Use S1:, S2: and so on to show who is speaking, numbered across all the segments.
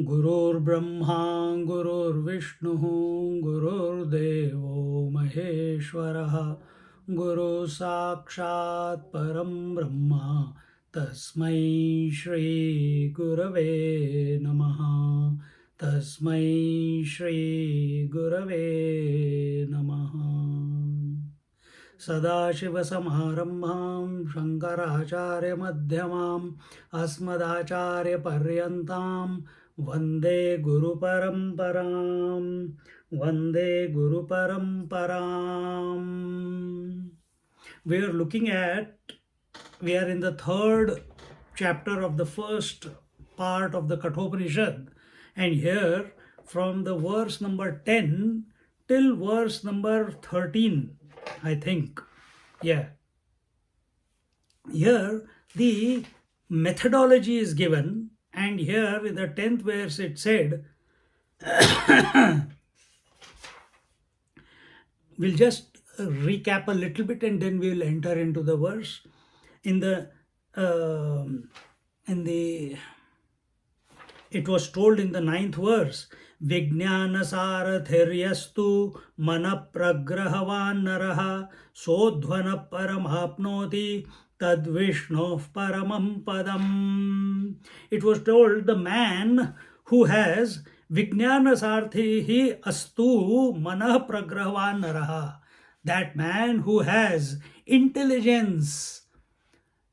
S1: Gurur Brahma, Gurur Vishnu, Gurur Devo Maheshwaraha, Guru Sakshat Param Brahma, Tasmai Shri Gurave Namaha, Tasmai Shri Gurave Namaha. Sadashivasamaramбhaं Shankaracharya-madhyamam Asmadacharya-paryantam Vande Guru Paramparam. Vande Guru Paramparam. We are in the third chapter of the first part of the Kathopanishad, and here from the verse number 10 till verse number 13, I think. Yeah. Here the methodology is given, and here in the 10th verse it said, we'll just recap a little bit and then we'll enter into the verse. It was told in the 9th verse, Vijnana saratheryastu mana pragrahavan naraha sodhvana paramapnoti tad vishnoh paramam padam. It was told the man who has Vijnana sarthi astu mana pragrahavan naraha, that man who has intelligence,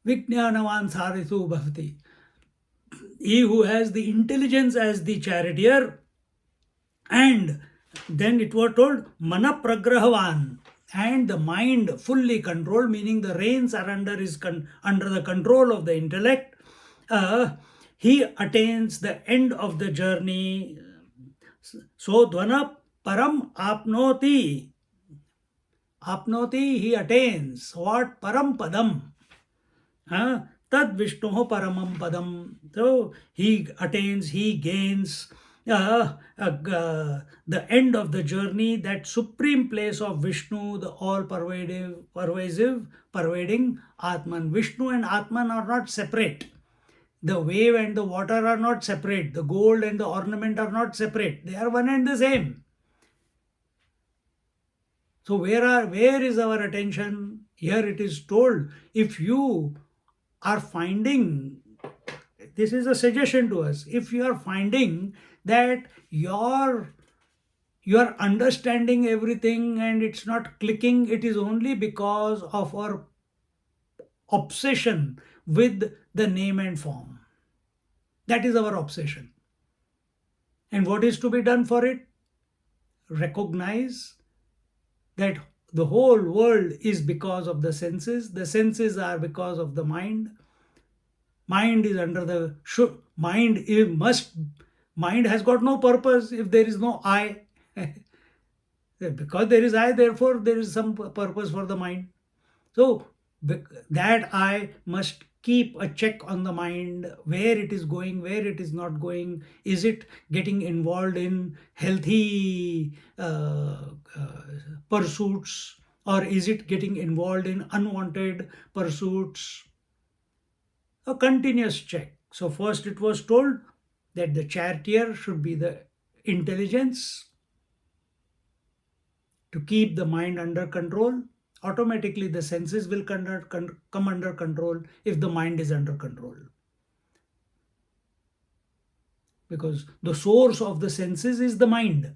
S1: Vijnanavan sarithu bhavati, he who has the intelligence as the charioteer, and then it was told mana pragrahavan, and the mind fully controlled, meaning the reins are under the control of the intellect. He attains the end of the journey. So dvana param apnoti, he attains what? Param padam. Tad Vishnu Paramam Padam. So he attains, he gains the end of the journey, that supreme place of Vishnu, the all-pervasive, pervading Atman. Vishnu and Atman are not separate. The wave and the water are not separate. The gold and the ornament are not separate. They are one and the same. So where is our attention? Here it is told, if you are finding, this is a suggestion to us, if you are finding that you are understanding everything and it's not clicking, it is only because of our obsession with the name and form. That is our obsession. And what is to be done for it? Recognize that the whole world is because of the senses. The senses are because of the mind. Mind is under the mind has got no purpose if there is no I. Because there is I, therefore there is some purpose for the mind. So that I must keep a check on the mind, where it is going, where it is not going. Is it getting involved in healthy pursuits, or is it getting involved in unwanted pursuits? A continuous check. So first it was told that the charioteer should be the intelligence to keep the mind under control. Automatically the senses will come under control if the mind is under control. Because the source of the senses is the mind.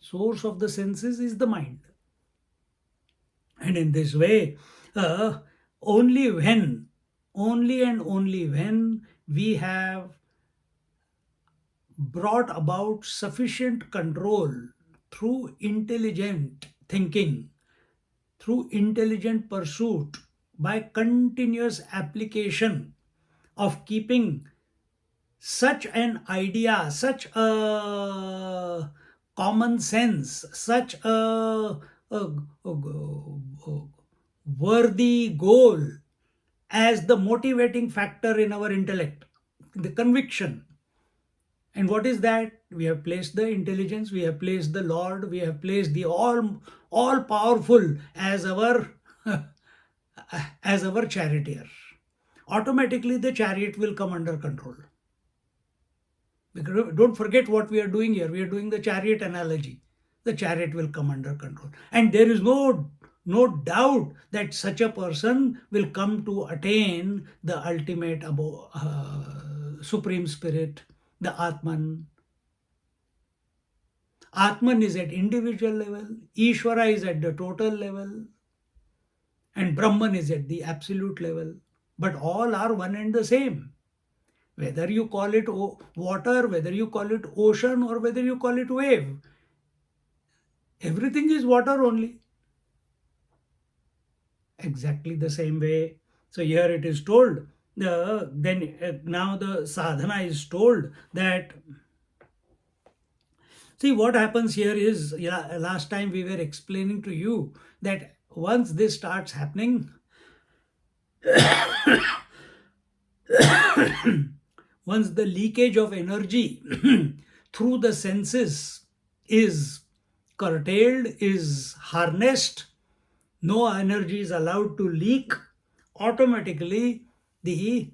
S1: Source of the senses is the mind. And in this way, only and only when we have brought about sufficient control through intelligent thinking, through intelligent pursuit, by continuous application of keeping such an idea, such a common sense, such a worthy goal as the motivating factor in our intellect, the conviction. And what is that? We have placed the intelligence, we have placed the Lord, we have placed the all powerful as our as our charioteer. Automatically the chariot will come under control. Because don't forget what we are doing here. We are doing the chariot analogy. The chariot will come under control. And there is no doubt that such a person will come to attain the ultimate supreme spirit, the Atman. Atman is at individual level, Ishvara is at the total level, and Brahman is at the absolute level. But all are one and the same. Whether you call it water, whether you call it ocean, or whether you call it wave, everything is water only. Exactly the same way. So here it is told, now the sadhana is told that, see what happens here is, yeah, last time we were explaining to you that once this starts happening, once the leakage of energy through the senses is curtailed, is harnessed, no energy is allowed to leak, automatically the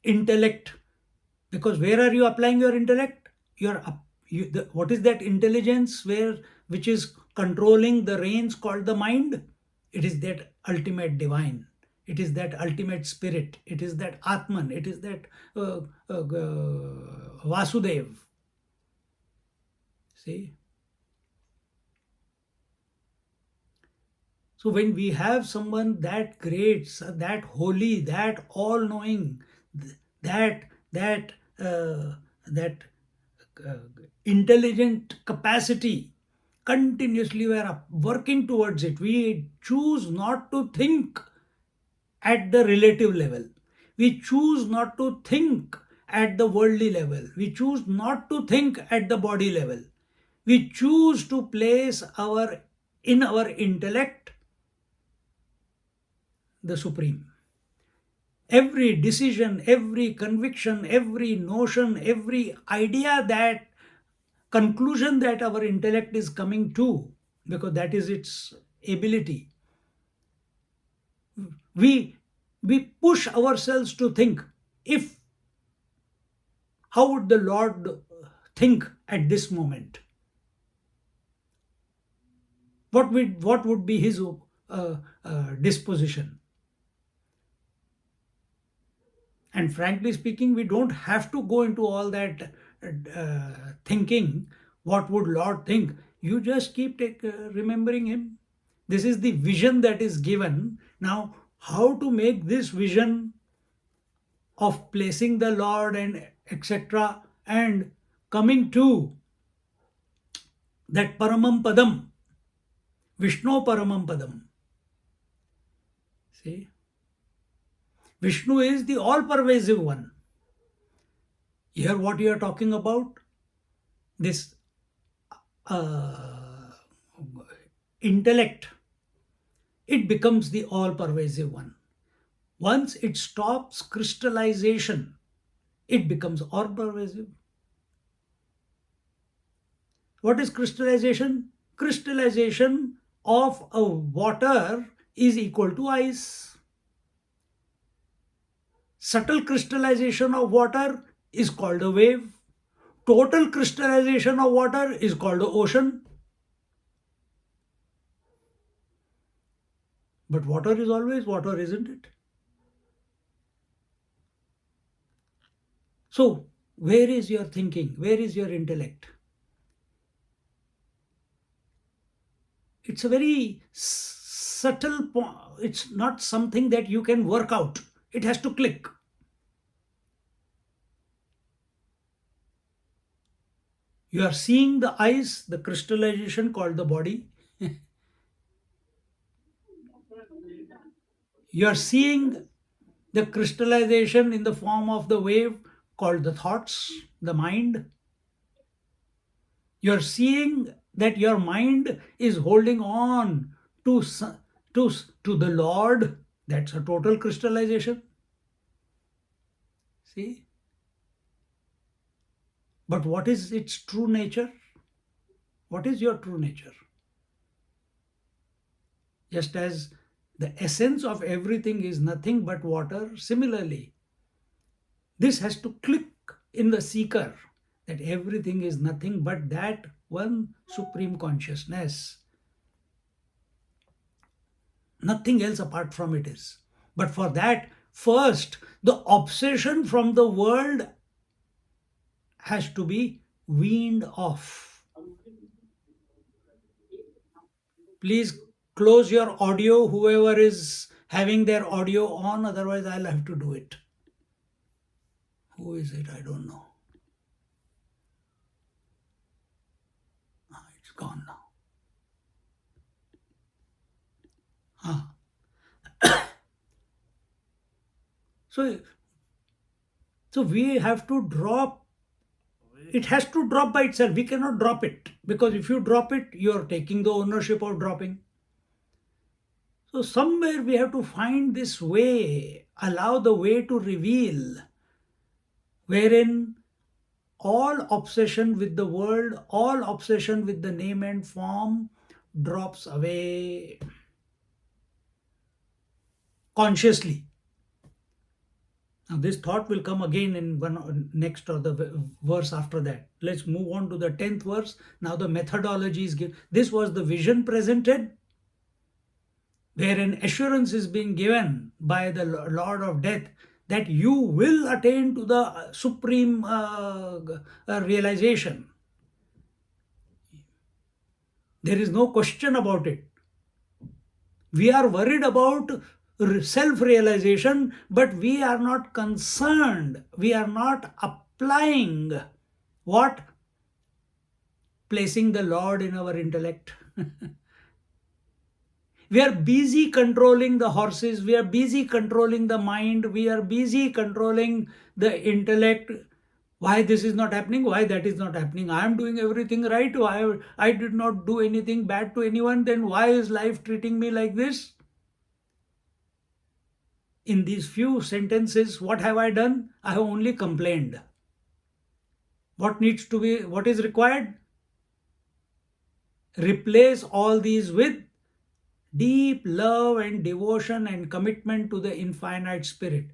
S1: intellect, because where are you applying your intellect? What is that intelligence which is controlling the reins called the mind? It is that ultimate divine. It is that ultimate spirit. It is that Atman. It is that Vasudev. See? So when we have someone that great, that holy, that all-knowing, that intelligent capacity, continuously we are working towards it. We choose not to think at the relative level. We choose not to think at the worldly level. We choose not to think at the body level. We choose to place in our intellect the supreme. Every decision, every conviction, every notion, every idea, that conclusion that our intellect is coming to, because that is its ability, we push ourselves to think, if how would the Lord think at this moment? What would be his disposition? And frankly speaking, we don't have to go into all that thinking, what would Lord think? You just keep remembering him. This is the vision that is given. Now, how to make this vision of placing the Lord and etc. and coming to that Paramam Padam, Vishnu Paramam Padam. See? Vishnu is the all-pervasive one. Here what you are talking about, this intellect, it becomes the all-pervasive one. Once it stops crystallization, it becomes all-pervasive. What is crystallization? Crystallization of a water is equal to ice. Subtle crystallization of water is called a wave. Total crystallization of water is called the ocean. But water is always water, isn't it? So, where is your thinking? Where is your intellect? It's a very subtle point. It's not something that you can work out. It has to click. You are seeing the ice, the crystallization called the body. You are seeing the crystallization in the form of the wave called the thoughts, the mind. You're seeing that your mind is holding on to, to the Lord. That's a total crystallization. See? But what is its true nature? What is your true nature? Just as the essence of everything is nothing but water, similarly, this has to click in the seeker that everything is nothing but that one supreme consciousness. Nothing else apart from it is. But for that, first, the obsession from the world has to be weaned off. Please close your audio, whoever is having their audio on, otherwise, I'll have to do it. Who is it? I don't know. It's gone now. So, so we have to drop. It has to drop by itself. We cannot drop it, because if you drop it, you're taking the ownership of dropping. So somewhere we have to find this way, allow the way to reveal, wherein all obsession with the world, all obsession with the name and form drops away consciously. Now this thought will come again in one next or the verse after that. Let's move on to the 10th verse. Now the methodology is given. This was the vision presented, wherein assurance is being given by the Lord of Death that you will attain to the supreme realization. There is no question about it. We are worried about self-realization, but we are not concerned. We are not applying what? Placing the Lord in our intellect. We are busy controlling the horses. We are busy controlling the mind. We are busy controlling the intellect. Why this is not happening? Why that is not happening? I am doing everything right. Why I did not do anything bad to anyone. Then why is life treating me like this? In these few sentences, what have I done? I have only complained. What needs to be, what is required? Replace all these with deep love and devotion and commitment to the infinite spirit.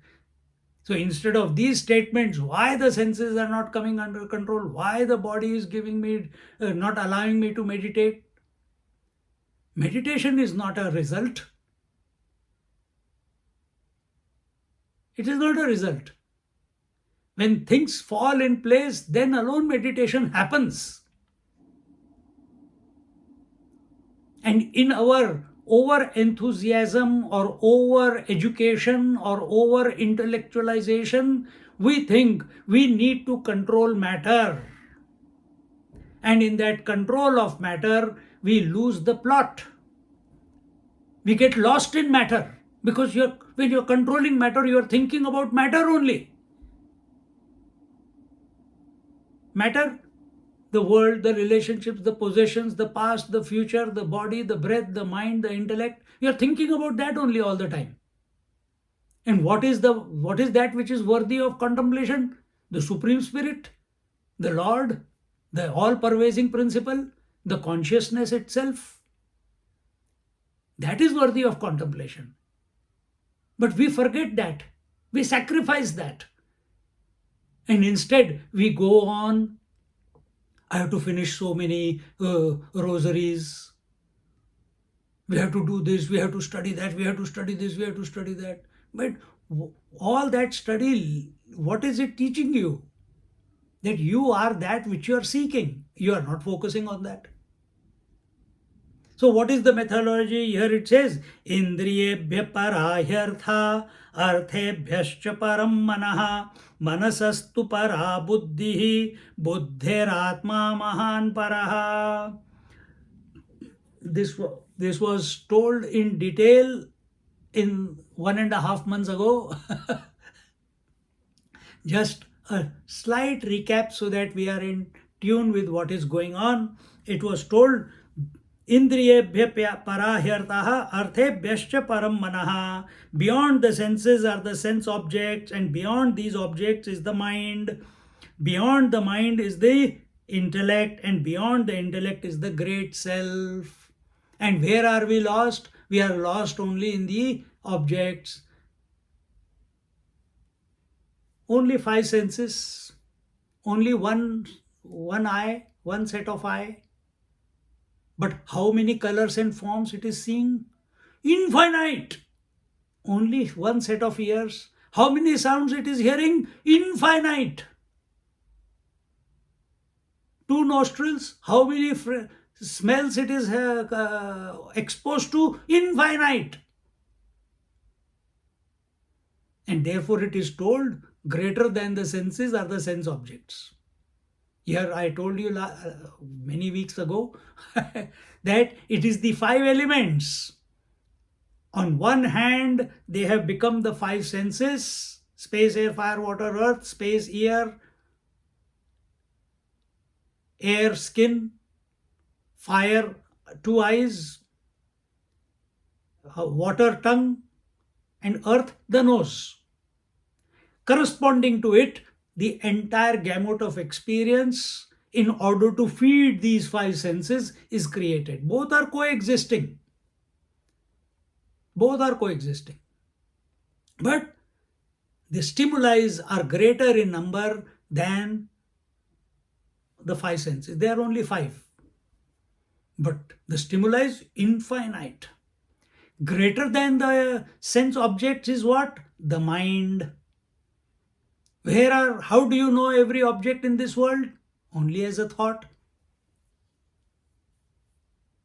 S1: So instead of these statements, why the senses are not coming under control, why the body is giving me, not allowing me to meditate. Meditation is not a result. It is not a result. When things fall in place, then alone meditation happens. And in our over enthusiasm or over education or over intellectualization, we think we need to control matter. And in that control of matter, we lose the plot. We get lost in matter, because when you're controlling matter, you're thinking about matter only. Matter, the world, the relationships, the possessions, the past, the future, the body, the breath, the mind, the intellect. You're thinking about that only all the time. And what is that which is worthy of contemplation? The Supreme Spirit, the Lord, the all-pervading principle, the consciousness itself. That is worthy of contemplation. But we forget that. We sacrifice that. And instead, we go on. I have to finish so many rosaries. We have to do this, we have to study that, we have to study this, we have to study that. But all that study, what is it teaching you? That you are that which you are seeking. You are not focusing on that. So what is the methodology? Here it says, Indriyebhya parahyartha arthebhyascha param manaha manasastu para buddhihi buddhiratma mahan paraha. This was told in detail in 1.5 months ago. Just a slight recap so that we are in tune with what is going on. It was told, Indriyebhya parahyartaha arthebhyascha param manaha. Beyond the senses are the sense objects, and beyond these objects is the mind. Beyond the mind is the intellect, and beyond the intellect is the great self. And where are we lost? We are lost only in the objects. Only 5 senses, only one eye, one set of eye. But how many colors and forms it is seeing? Infinite. Only one set of ears. How many sounds it is hearing? Infinite. 2 nostrils. How many smells it is exposed to? Infinite. And therefore it is told, greater than the senses are the sense objects. Here I told you many weeks ago that it is the 5 elements. On one hand, they have become the 5 senses: space, air, fire, water, earth. Space, ear; air, skin; fire, 2 eyes; water, tongue; and earth, the nose. Corresponding to it, the entire gamut of experience in order to feed these 5 senses is created. Both are coexisting. Both are coexisting. But the stimuli are greater in number than the 5 senses. They are only 5. But the stimuli is infinite. Greater than the sense objects is what? The mind. How do you know every object in this world? Only as a thought.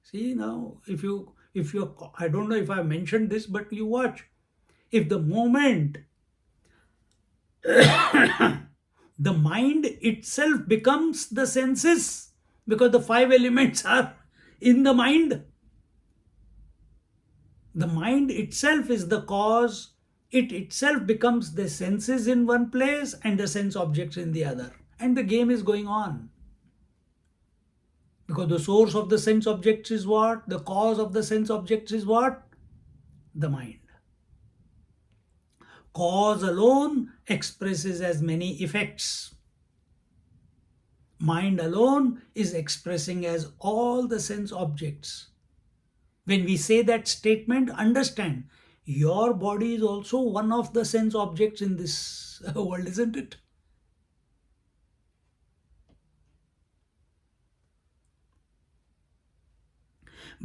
S1: See now, if you, I don't know if I mentioned this, but you watch. If the moment the mind itself becomes the senses, because the 5 elements are in the mind. The mind itself is the cause. It itself becomes the senses in one place and the sense objects in the other. And the game is going on. Because the source of the sense objects is what? The cause of the sense objects is what? The mind. Cause alone expresses as many effects. Mind alone is expressing as all the sense objects. When we say that statement, understand, your body is also one of the sense objects in this world, isn't it?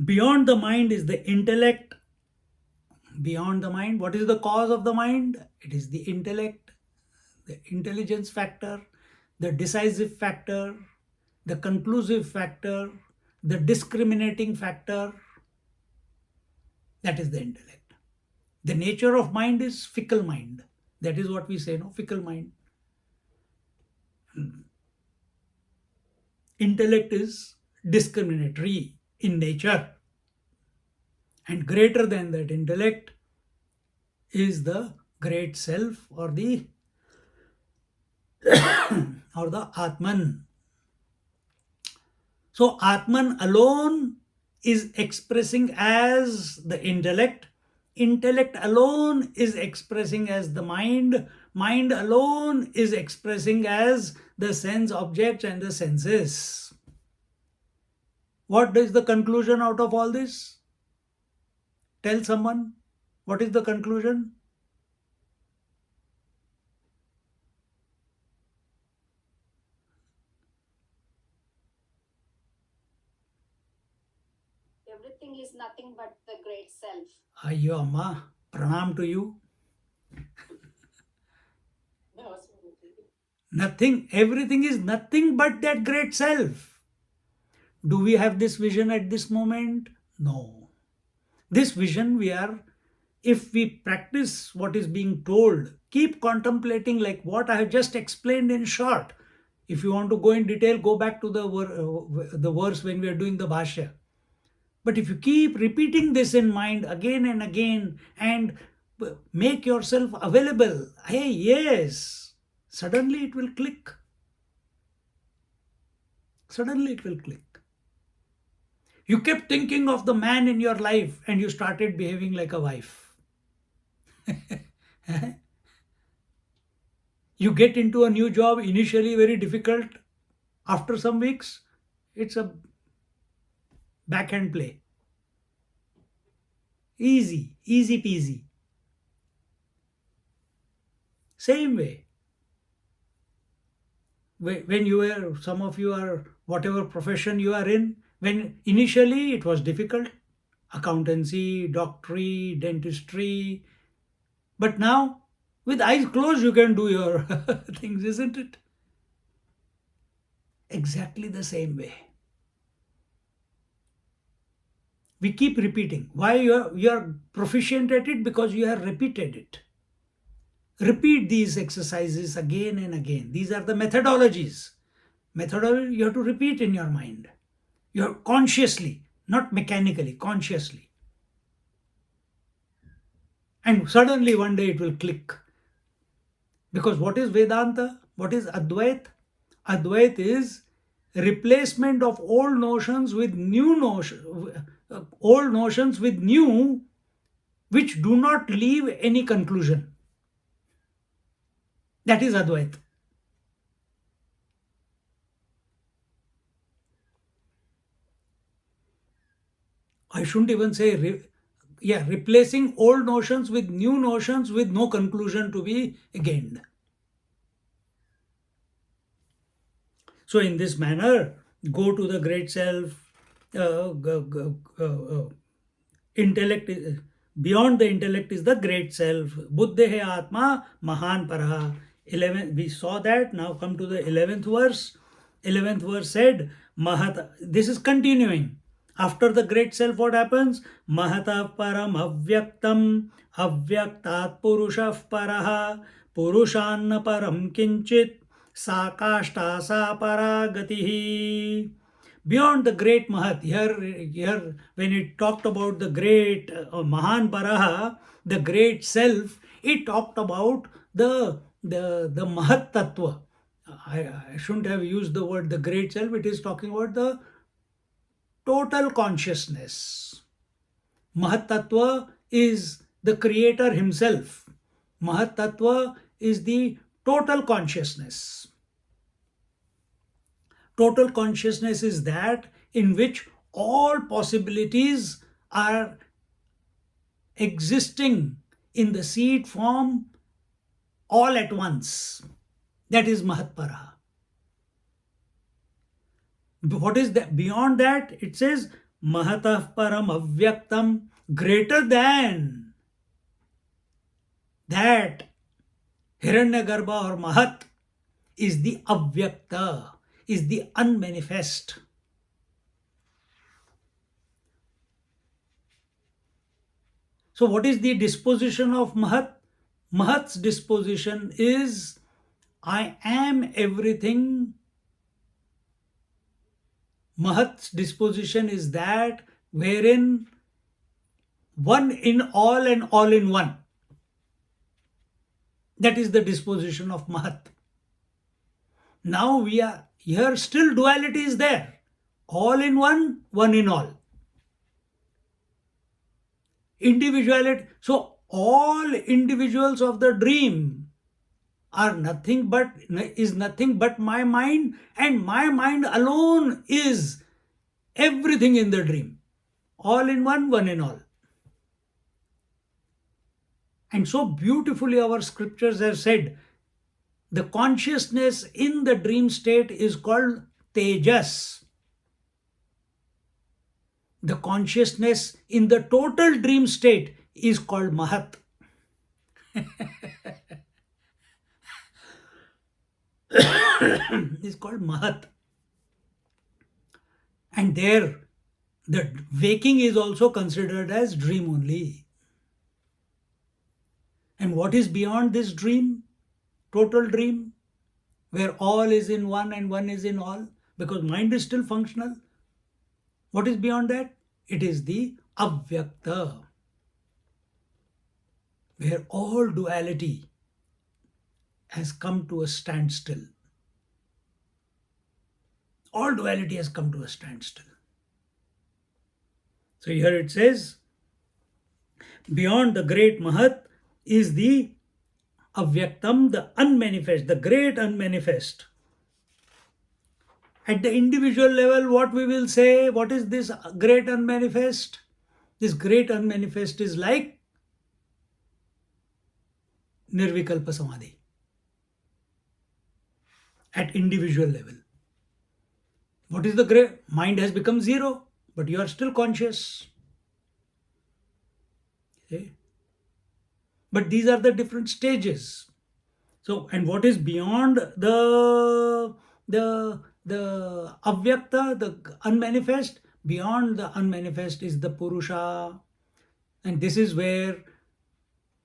S1: Beyond the mind is the intellect. Beyond the mind, what is the cause of the mind? It is the intellect, the intelligence factor, the decisive factor, the conclusive factor, the discriminating factor. That is the intellect. The nature of mind is fickle mind. That is what we say, no? Fickle mind. Intellect is discriminatory in nature. And greater than that intellect is the great self, or the Atman. So Atman alone is expressing as the intellect. Intellect alone is expressing as the mind. Mind alone is expressing as the sense objects and the senses. What is the conclusion out of all this? Tell someone, what is the conclusion?
S2: Everything is nothing but the great self.
S1: Ayyo Amma, pranam to you. Nothing, everything is nothing but that great self. Do we have this vision at this moment? No. This vision if we practice what is being told, keep contemplating like what I have just explained in short. If you want to go in detail, go back to the verse when we are doing the Bhashya. But if you keep repeating this in mind again and again and make yourself available, hey, yes, suddenly it will click. Suddenly it will click. You kept thinking of the man in your life and you started behaving like a wife. You get into a new job, initially very difficult. After some weeks, it's a backhand play. Easy, easy peasy. Same way. When you were, some of you are, whatever profession you are in, when initially it was difficult, accountancy, doctory, dentistry, but now with eyes closed you can do your things, isn't it? Exactly the same way. We keep repeating. Why you are proficient at it? Because you have repeated it. Repeat these exercises again and again. These are the methodologies. Methodology you have to repeat in your mind. You have consciously, not mechanically, consciously. And suddenly one day it will click. Because what is Vedanta? What is Advait? Advait is replacement of old notions with new old notions with new, which do not leave any conclusion. That is Advait. I shouldn't even say, replacing old notions with new notions with no conclusion to be gained. So, in this manner, go to the great self, intellect, beyond the intellect is the great self. Buddhehe Atma Mahan Paraha. 11, we saw that. Now come to the 11th verse. 11th verse said, Mahat, this is continuing. After the great self, what happens? Mahata param avyaktam avyaktat purushah paraha purushanna param kinchit sakashta sa paragatihi. Beyond the great Mahat, here when it talked about the great Mahan Paraha, the great self, it talked about the Mahat Tattva. I shouldn't have used the word the great self, it is talking about the total consciousness. Mahat Tattva is the creator himself. Mahat Tattva is the total consciousness. Total consciousness is that in which all possibilities are existing in the seed form all at once. That is Mahatpara. What is that? Beyond that, it says Mahatah Param Avyaktam, greater than that. Hiranyagarbha or Mahat is the Avyakta, is the unmanifest. So, what is the disposition of Mahat? Mahat's disposition is I am everything. Mahat's disposition is that wherein one in all and all in one. That is the disposition of Mahat. Now we are here, still duality is there. All in one, one in all. Individuality. So all individuals of the dream are nothing but my mind, and my mind alone is everything in the dream. All in one, one in all. And so beautifully our scriptures have said, the consciousness in the dream state is called Tejas. The consciousness in the total dream state is called Mahat. It's called Mahat. And there, the waking is also considered as dream only. And what is beyond this dream? Total dream, where all is in one and one is in all, because mind is still functional. What is beyond that? It is the avyakta, where all duality has come to a standstill. All duality has come to a standstill. So here it says, beyond the great Mahat is the avyaktam, the unmanifest, the great unmanifest. At the individual level, what we will say, what is this great unmanifest? This great unmanifest is like Nirvikalpa Samadhi at individual level. What is the great? Mind has become zero, but you are still conscious. Okay? But these are the different stages. So, and what is beyond the avyakta, the unmanifest? Beyond the unmanifest is the Purusha, and this is where,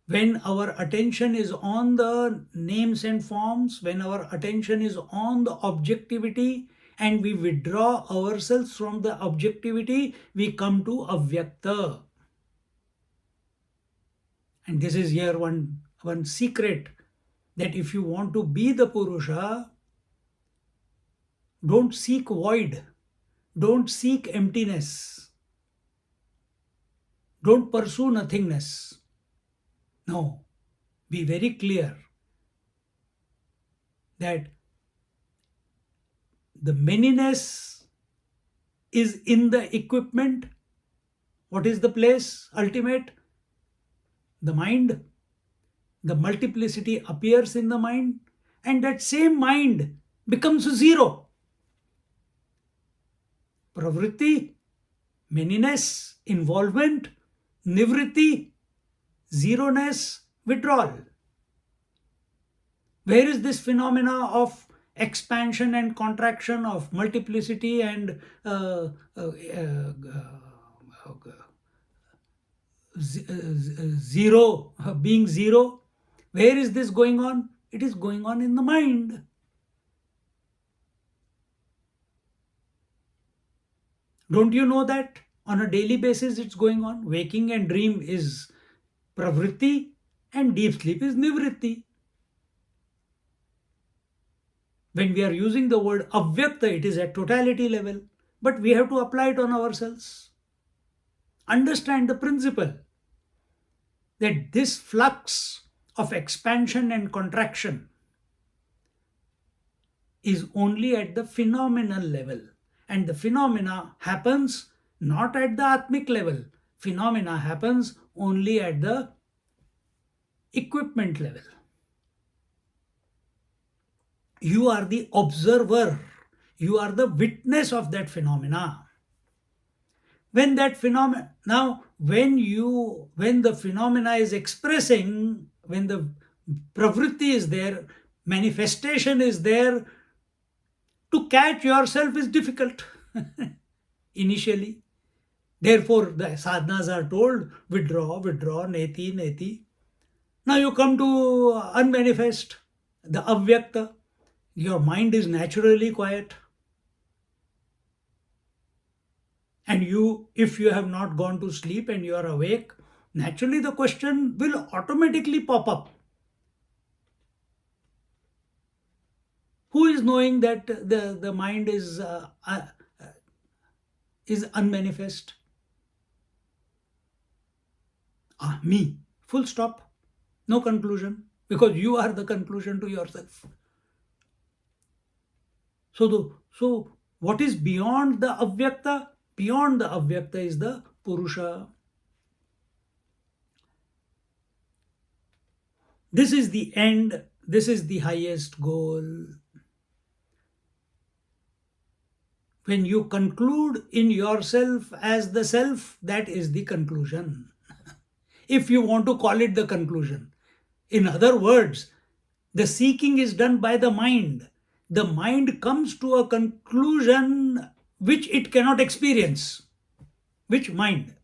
S1: when our attention is on the names and forms, when our attention is on the objectivity, and we withdraw ourselves from the objectivity, we come to avyakta. And this is here one secret, that if you want to be the Purusha, don't seek void, don't seek emptiness, don't pursue nothingness. No, be very clear that the manyness is in the equipment. What is the place ultimate? The mind. The multiplicity appears in the mind, and that same mind becomes zero. Pravritti, manyness, involvement, nivritti, zeroness, withdrawal. Where is this phenomena of expansion and contraction, of multiplicity and zero, being zero? Where is this going on? It is going on in the mind. Don't you know that on a daily basis it's going on? Waking and dream is pravritti and deep sleep is nivritti. When we are using the word avyakta, it is at totality level, but we have to apply it on ourselves. Understand the principle that this flux of expansion and contraction is only at the phenomenal level, and the phenomena happens not at the atmic level. Phenomena happens only at the equipment level. You are the observer, you are the witness of that phenomena. When that phenomena, now when the phenomena is expressing, when the pravritti is there, manifestation is there, to catch yourself is difficult initially. Therefore the sadhanas are told, withdraw, withdraw, neti, neti. Now you come to unmanifest, the avyakta. Your mind is naturally quiet. And you, if you have not gone to sleep and you are awake, naturally the question will automatically pop up. Who is knowing that the mind is unmanifest? Me. Full stop. No conclusion. Because you are the conclusion to yourself. So what is beyond the avyakta? Beyond the avyakta is the Purusha. This is the end. This is the highest goal. When you conclude in yourself as the self, that is the conclusion. If you want to call it the conclusion. In other words, the seeking is done by the mind. The mind comes to a conclusion which it cannot experience. Which mind?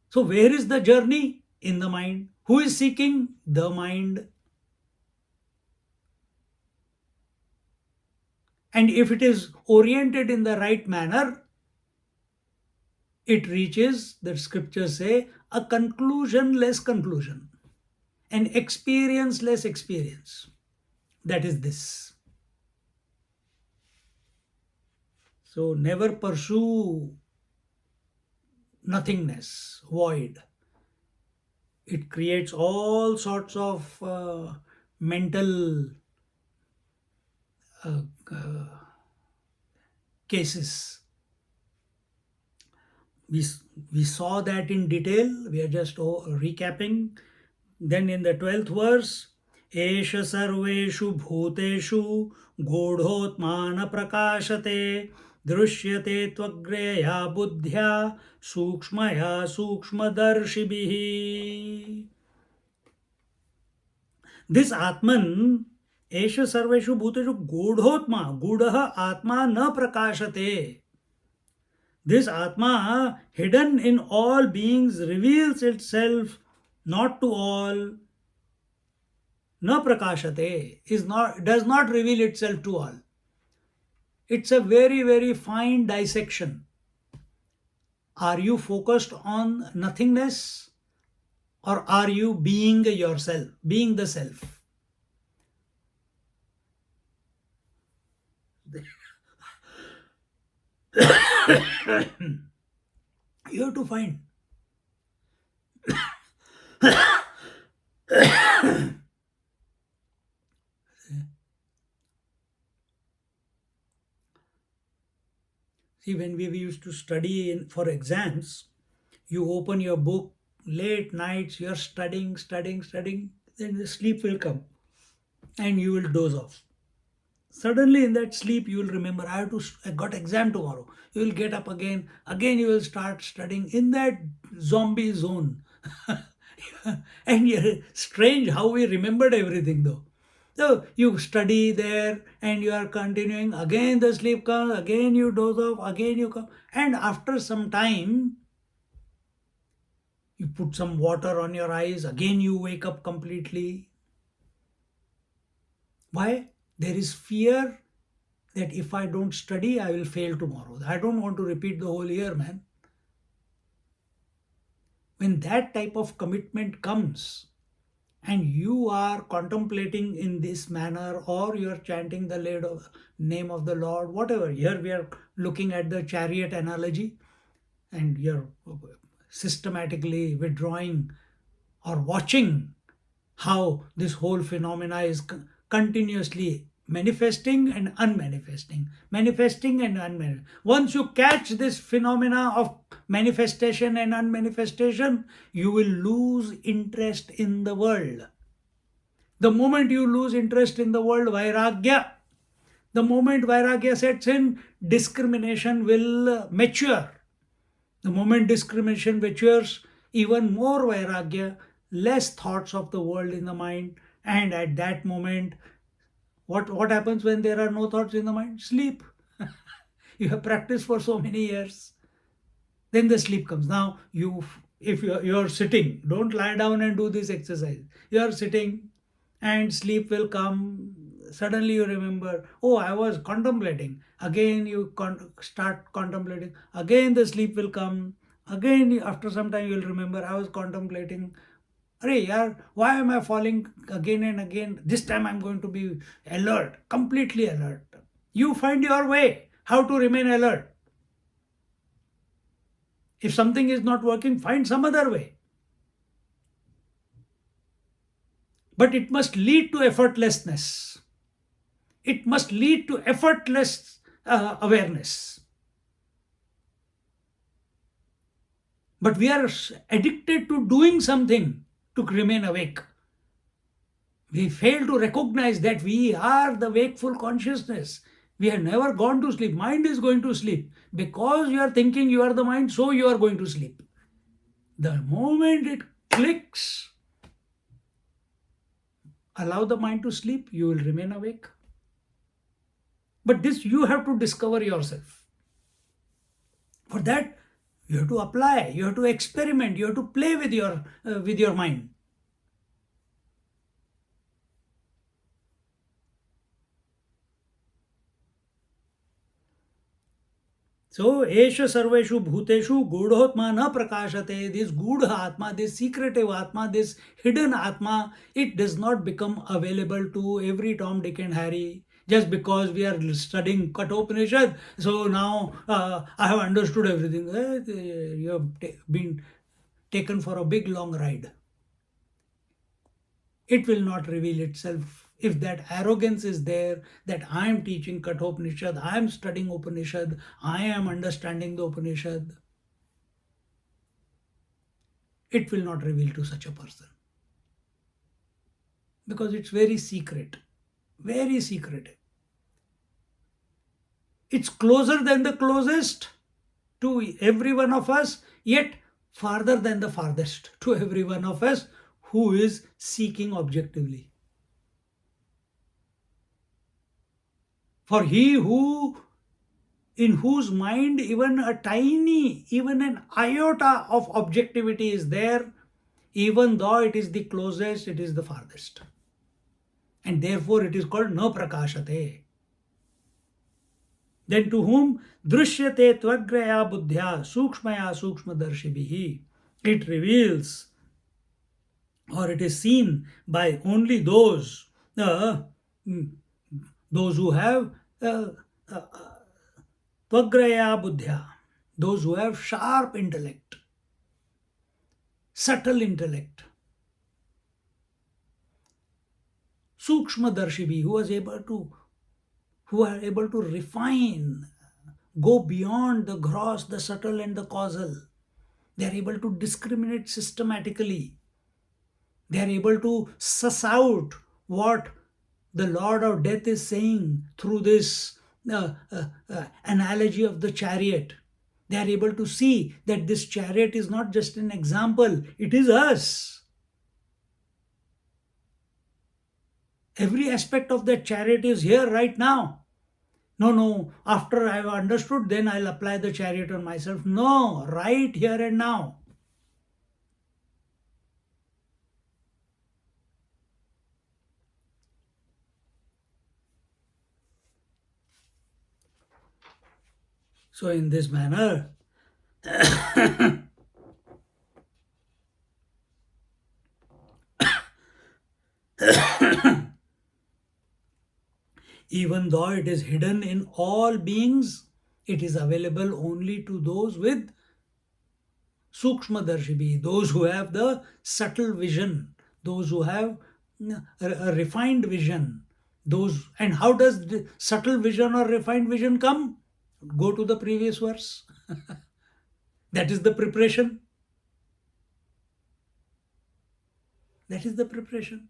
S1: So where is the journey? In the mind. Who is seeking? The mind. And if it is oriented in the right manner, it reaches, the scriptures say, a conclusionless conclusion, an experienceless experience. That is this. So never pursue nothingness, void. It creates all sorts of mental uh, uh, cases. We, we saw that in detail. We are just recapping. Then in the 12th verse, Esha sarveshu bhuteshu godhotmana prakashate drishyate tvagreya buddhya sukshmaya sukshmadarshibhi. This Atman, Esha sarveshu bhuteshu godhotma, gudah atma na prakashate. This Atma, hidden in all beings, reveals itself not to all. Na prakashate is not, does not reveal itself to all. It's a very, very fine dissection. Are you focused on nothingness, or are you being yourself, being the self? You have to find. See, when we used to study for exams, you open your book late nights, you're studying, then the sleep will come and you will doze off. Suddenly in that sleep you will remember, I got exam tomorrow. You will get up again you will start studying in that zombie zone. And strange how we remembered everything though. So you study there and you are continuing, again the sleep comes, again you doze off, again you come, and after some time you put some water on your eyes, again you wake up completely. Why? There is fear that if I don't study, I will fail tomorrow. I don't want to repeat the whole year, man. When that type of commitment comes and you are contemplating in this manner, or you are chanting the name of the Lord, whatever, here we are looking at the chariot analogy, and you're systematically withdrawing or watching how this whole phenomena is continuously manifesting and unmanifesting, manifesting and unmanifesting. Once you catch this phenomena of manifestation and unmanifestation, you will lose interest in the world. The moment you lose interest in the world, vairagya, the moment vairagya sets in, discrimination will mature. The moment discrimination matures, even more vairagya, less thoughts of the world in the mind, and at that moment, what happens when there are no thoughts in the mind? Sleep. You have practiced for so many years. Then the sleep comes. Now, if you're sitting, don't lie down and do this exercise. You're sitting and sleep will come. Suddenly you remember, oh, I was contemplating. Again, you start contemplating. Again, the sleep will come. Again, after some time, you'll remember, I was contemplating. Arey, yaar, why am I falling again and again? This time I'm going to be alert, completely alert. You find your way how to remain alert. If something is not working, find some other way. But it must lead to effortlessness. It must lead to effortless awareness. But we are addicted to doing something to remain awake. We fail to recognize that we are the wakeful consciousness. We have never gone to sleep. Mind is going to sleep. Because you are thinking you are the mind, so you are going to sleep. The moment it clicks, allow the mind to sleep, you will remain awake. But this you have to discover yourself. For that, you have to apply, you have to experiment, you have to play with your mind. So, Esha Sarveshu Bhuteshu Gudhotma na prakashate. This Gudha Atma, this secretive Atma, this hidden Atma, it does not become available to every Tom, Dick, and Harry. Just because we are studying Katha Upanishad, so now I have understood everything. You have been taken for a big long ride. It will not reveal itself. If that arrogance is there, that I am teaching Kathopanishad, I am studying Upanishad, I am understanding the Upanishad, it will not reveal to such a person. Because it's very secret, very secretive. It's closer than the closest to every one of us, yet farther than the farthest to every one of us who is seeking objectively. For he who, in whose mind even a tiny, even an iota of objectivity is there, even though it is the closest, it is the farthest. And therefore it is called na prakashate. Then to whom drishyate tvagraya buddhya sukshmaya sukshmadarshibhihi, it reveals or it is seen by only those who have tvagraya buddhya, those who have sharp intellect, subtle intellect, sukshmadarshibhi, who are able to refine, go beyond the gross, the subtle, and the causal. They are able to discriminate systematically. They are able to suss out what the Lord of Death is saying through this analogy of the chariot. They are able to see that this chariot is not just an example, it is us. Every aspect of that chariot is here right now. No, after I have understood, then I'll apply the chariot on myself. No, right here and now. So, in this manner, even though it is hidden in all beings, it is available only to those with sukshmadarshibhi, those who have the subtle vision, those who have a refined vision. And how does the subtle vision or refined vision come? Go to the previous verse. That is the preparation. That is the preparation.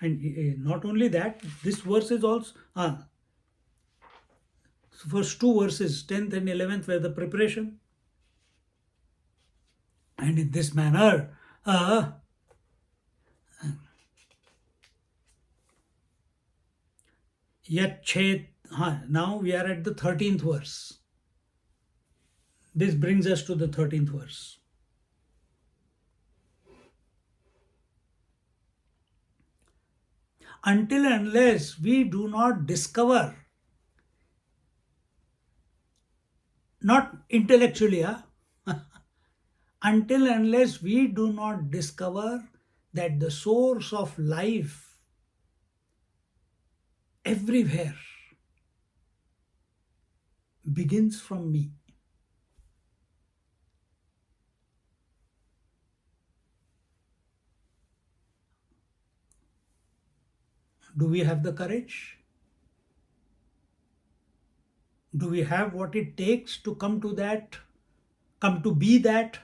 S1: And not only that, this verse is also, first two verses, 10th and 11th, were the preparation. And in this manner, now we are at the 13th verse. This brings us to the 13th verse. Until and unless we do not discover, not intellectually, until and unless we do not discover that the source of life everywhere begins from me. Do we have the courage? Do we have what it takes to come to be that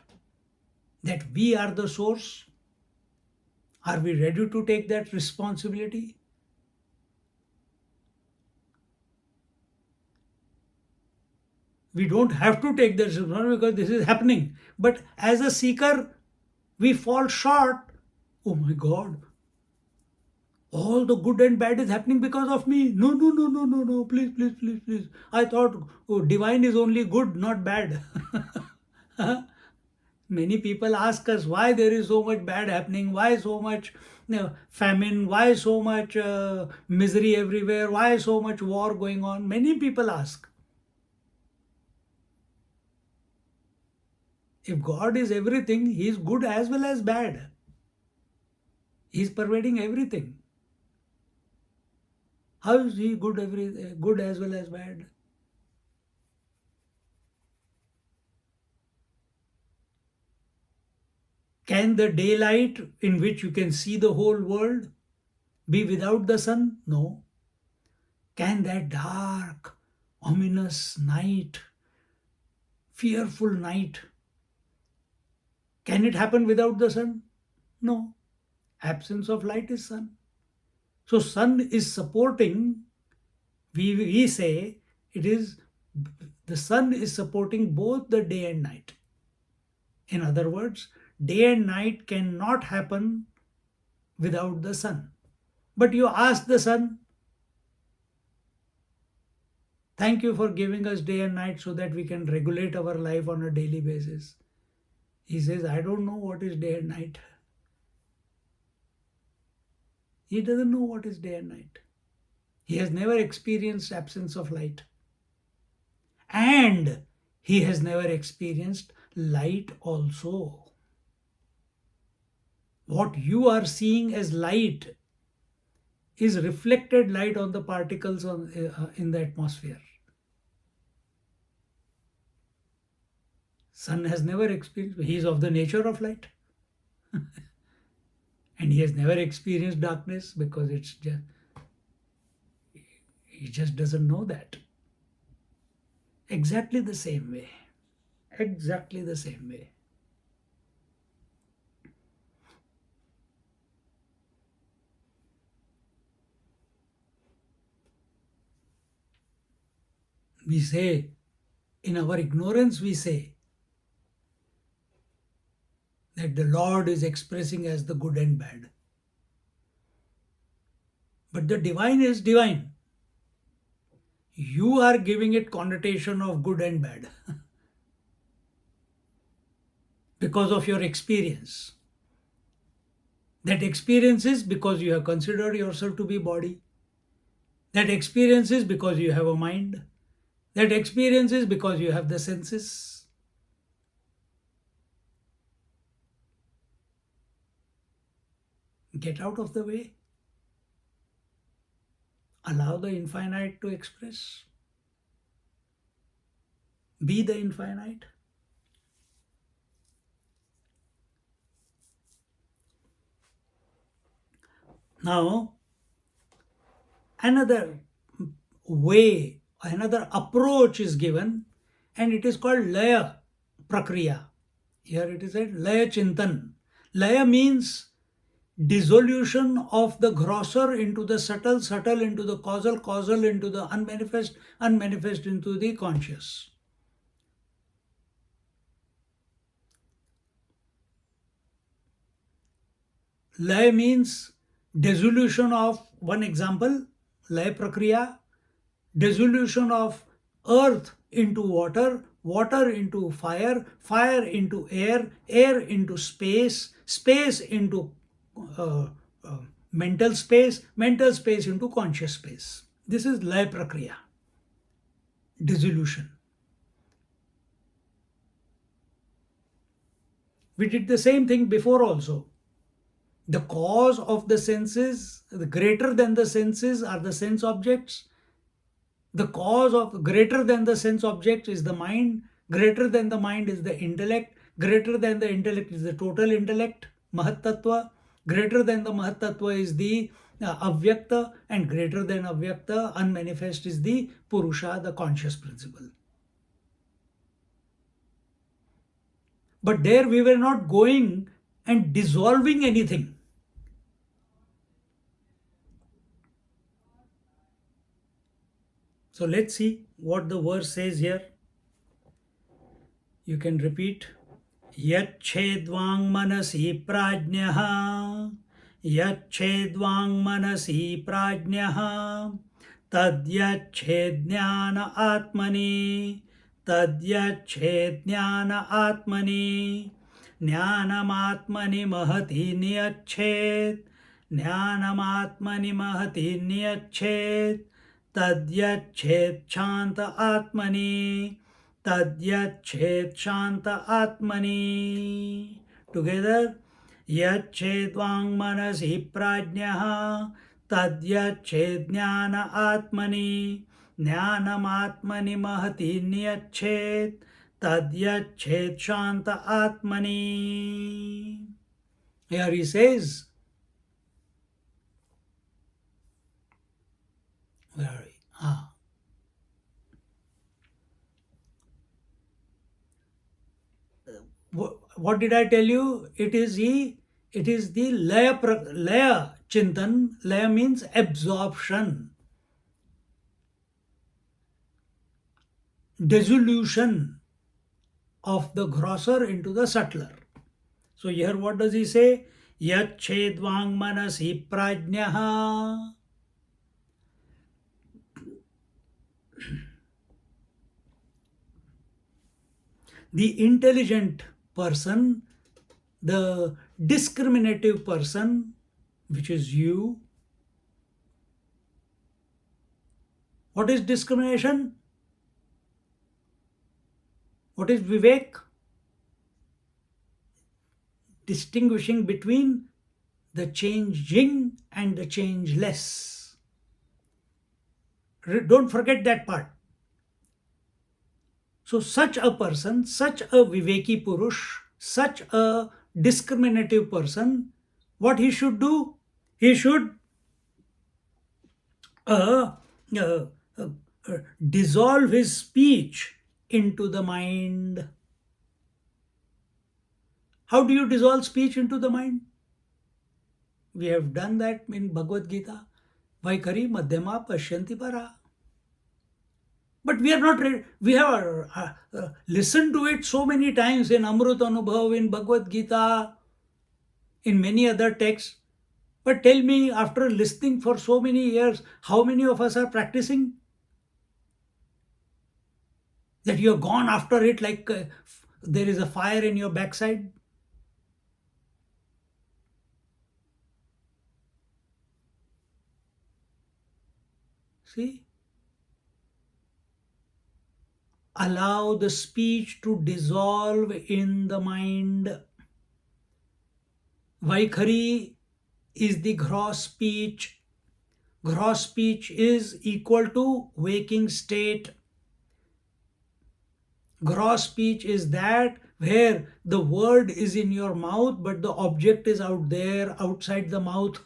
S1: we are the source? Are we ready to take that responsibility? We don't have to take that responsibility because this is happening. But as a seeker, we fall short. Oh my God, all the good and bad is happening because of me. No, please. I thought divine is only good, not bad. Many people ask us why there is so much bad happening, why so much famine, why so much misery everywhere, why so much war going on. Many people ask. If God is everything, He is good as well as bad. He is pervading everything. How is He good as well as bad? Can the daylight in which you can see the whole world be without the sun? No. Can that dark, ominous night, fearful night, can it happen without the sun? No. Absence of light is sun. So sun is supporting, we say it is, the sun is supporting both the day and night. In other words, day and night cannot happen without the sun. But you ask the sun, thank you for giving us day and night so that we can regulate our life on a daily basis. He says, I don't know what is day and night. He doesn't know what is day and night. He has never experienced absence of light. And he has never experienced light also. What you are seeing as light is reflected light on the particles in the atmosphere. Sun has never experienced, he is of the nature of light. And he has never experienced darkness because he just doesn't know that. Exactly the same way. Exactly the same way. We say, in our ignorance, we say that the Lord is expressing as the good and bad. But the divine is divine. You are giving it connotation of good and bad because of your experience. That experience is because you have considered yourself to be body. That experience is because you have a mind. That experience is because you have the senses. Get out of the way. Allow the infinite to express. Be the infinite. Now, another way, another approach is given, and it is called Laya Prakriya. Here it is said Laya Chintan. Laya means dissolution of the grosser into the subtle, subtle into the causal, causal into the unmanifest, unmanifest into the conscious. Laya means dissolution of, one example, Laya Prakriya, dissolution of earth into water, water into fire, fire into air, air into space, space into mental space, mental space into conscious space. This is Laya Prakriya, dissolution. We did the same thing before also. The cause of the senses, the greater than the senses are the sense objects. The cause of greater than the sense object is the mind. Greater than the mind is the intellect. Greater than the intellect is the total intellect, Mahat Tattva. Greater than the Mahat Tattva is the Avyakta, and greater than Avyakta, unmanifest, is the Purusha, the conscious principle. But there we were not going and dissolving anything. So let's see what the verse says here. You can repeat. Yachedvang manasi prajnyaha, yachedvang manasi prajnyaha, tadyachedjnana atmani, tadyachedjnana atmani, ज्ञानमात्मनि महति नियच्छेत् ज्ञानमात्मनि महति नियच्छेत् तद्यच्छेत् शान्त आत्मनि तद्यच्छेत् शान्त आत्मनि. Together, यच्छेद्वाङ् मनसि प्राज्ञः तद्यच्छेत् ज्ञान आत्मनि ज्ञानमात्मनि महति नियच्छेत् तद्यच्छेत् शान्त आत्मनि. Here he says, where are we? What did I tell you? It is the laya chintan. Laya means absorption, dissolution of the grosser into the subtler. So here what does he say? Yachedvang manasi prajnaha. The intelligent person, the discriminative person, which is you. What is discrimination? What is Vivek? Distinguishing between the changing and the changeless. Don't forget that part. So such a person, such a Viveki Purush, such a discriminative person, what he should do? He should dissolve his speech into the mind. How do you dissolve speech into the mind? We have done that in Bhagavad Gita. Vaikari madhyama pashyanti para. But we are not ready. We have listened to it so many times in Amrut Anubhav, in Bhagavad Gita, in many other texts. But tell me, after listening for so many years, how many of us are practicing? That you have gone after it like there is a fire in your backside? See? Allow the speech to dissolve in the mind. Vaikhari is the gross speech. Gross speech is equal to waking state. Gross speech is that where the word is in your mouth but the object is out there, outside the mouth.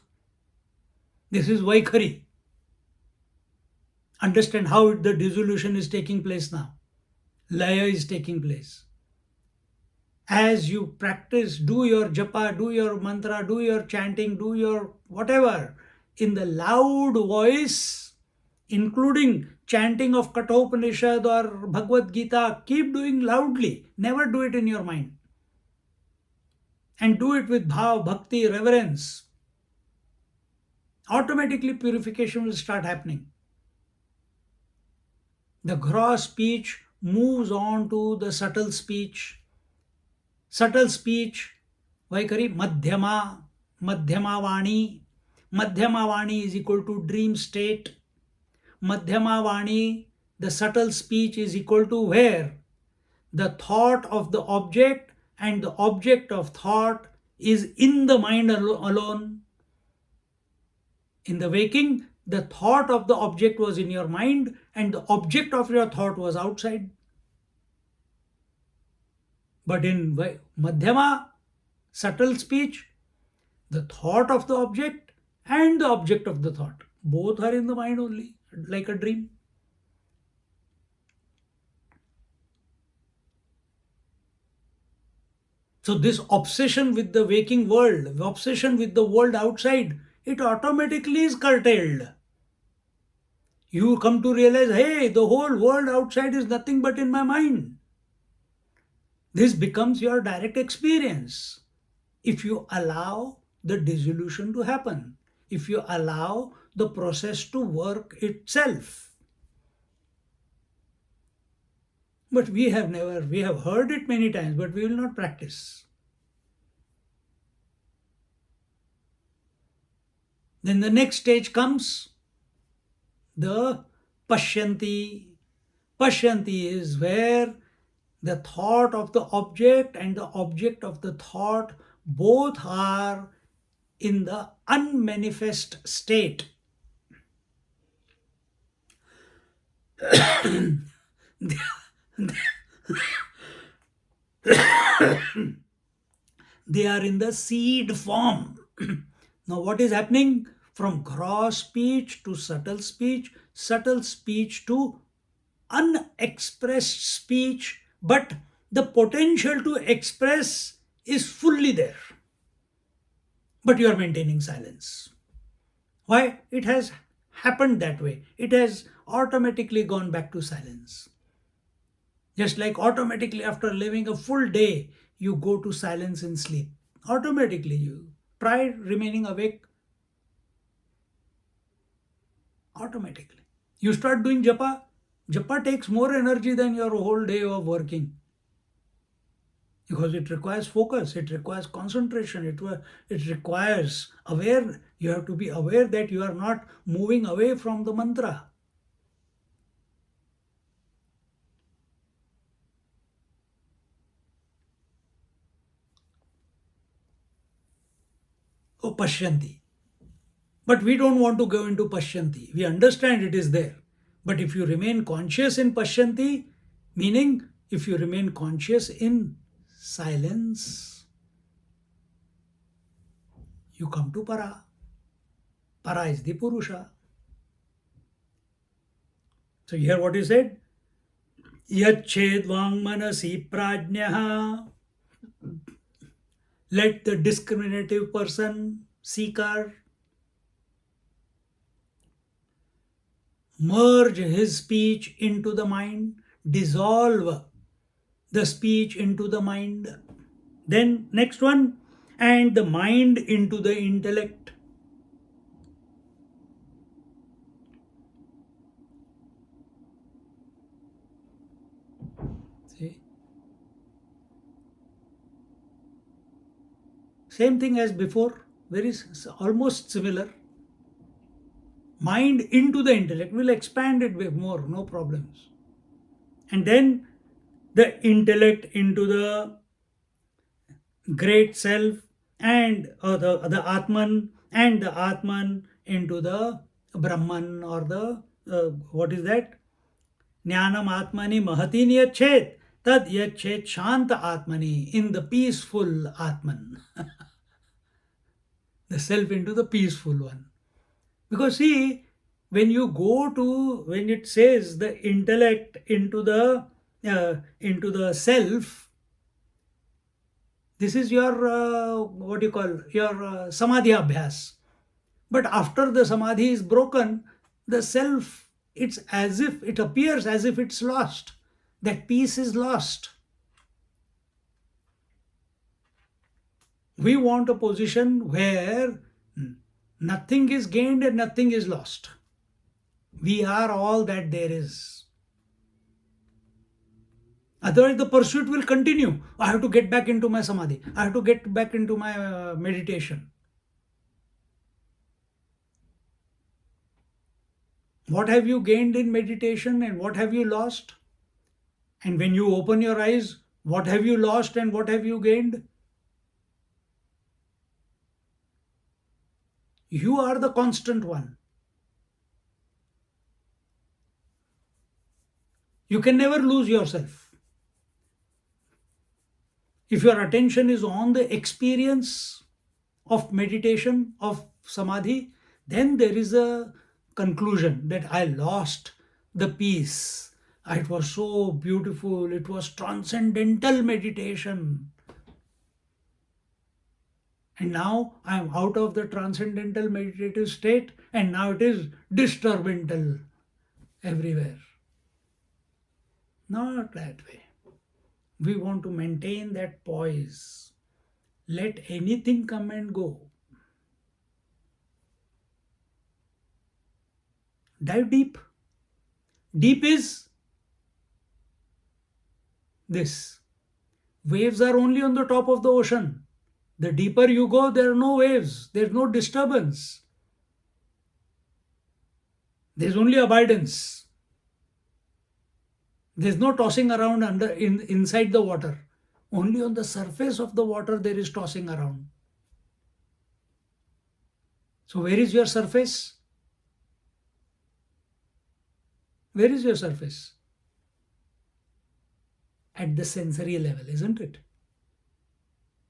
S1: This is Vaikhari. Understand how the dissolution is taking place now. Laya is taking place. As you practice, do your japa, do your mantra, do your chanting, do your whatever, in the loud voice, including chanting of Kathopanishad or Bhagavad Gita, keep doing loudly. Never do it in your mind. And do it with bhav, bhakti, reverence. Automatically purification will start happening. The gross speech moves on to the subtle speech. Subtle speech, Vaikari, Madhyama, Madhyama Vani. Madhyama Vani is equal to dream state. Madhyama Vani, the subtle speech, is equal to where the thought of the object and the object of thought is in the mind alone. In the waking, the thought of the object was in your mind and the object of your thought was outside. But in Madhyama, subtle speech, the thought of the object and the object of the thought, both are in the mind only, like a dream. So this obsession with the waking world, obsession with the world outside, it automatically is curtailed. You come to realize, hey, the whole world outside is nothing but in my mind. This becomes your direct experience if you allow the dissolution to happen, if you allow the process to work itself. But we have heard it many times, but we will not practice. Then the next stage comes the Pashyanti. Pashyanti is where the thought of the object and the object of the thought both are in the unmanifest state. They are in the seed form. Now, what is happening? From gross speech to subtle speech to unexpressed speech, but the potential to express is fully there. But you are maintaining silence. Why? It has happened that way. It has automatically gone back to silence. Just like automatically after living a full day, you go to silence in sleep. Automatically, you try remaining awake. Automatically. You start doing japa. Japa takes more energy than your whole day of working. Because it requires focus, it requires concentration, it requires aware. You have to be aware that you are not moving away from the mantra. Oh, Pashyanti. But we don't want to go into Pashyanti. We understand it is there. But if you remain conscious in Pashyanti, meaning if you remain conscious in silence, you come to Para. Para is the Purusha. So here what is said? Yached vang manasi prajnaha. Let the discriminative person, seeker, merge his speech into the mind, dissolve the speech into the mind. Then next one, and the mind into the intellect. See? Same thing as before, almost similar. Mind into the intellect, will expand it with more, no problems. And then the intellect into the great self, and the Atman, and the Atman into the Brahman, or the what is that? Jnanam Atmani Mahati Yachet, Tad Yachet Shanta Atmani, in the peaceful Atman. The self into the peaceful one. Because see, when it says the intellect into the self, this is your what you call your samadhi abhyas. But after the samadhi is broken, the self, it appears as if it's lost. That peace is lost. We want a position where nothing is gained and nothing is lost. We are all that there is. Otherwise, the pursuit will continue. I have to get back into my samadhi. I have to get back into my meditation. What have you gained in meditation and what have you lost? And when you open your eyes, what have you lost and what have you gained? You are the constant one. You can never lose yourself. If your attention is on the experience of meditation, of samadhi, then there is a conclusion that I lost the peace. It was so beautiful. It was transcendental meditation. And now I am out of the transcendental meditative state, and now it is disturbantal everywhere. Not that way. We want to maintain that poise. Let anything come and go. Dive deep. Deep is this. Waves are only on the top of the ocean. The deeper you go, there are no waves, there is no disturbance. There's only abidance. There's no tossing around inside the water. Only on the surface of the water there is tossing around. So where is your surface? Where is your surface? At the sensory level, isn't it?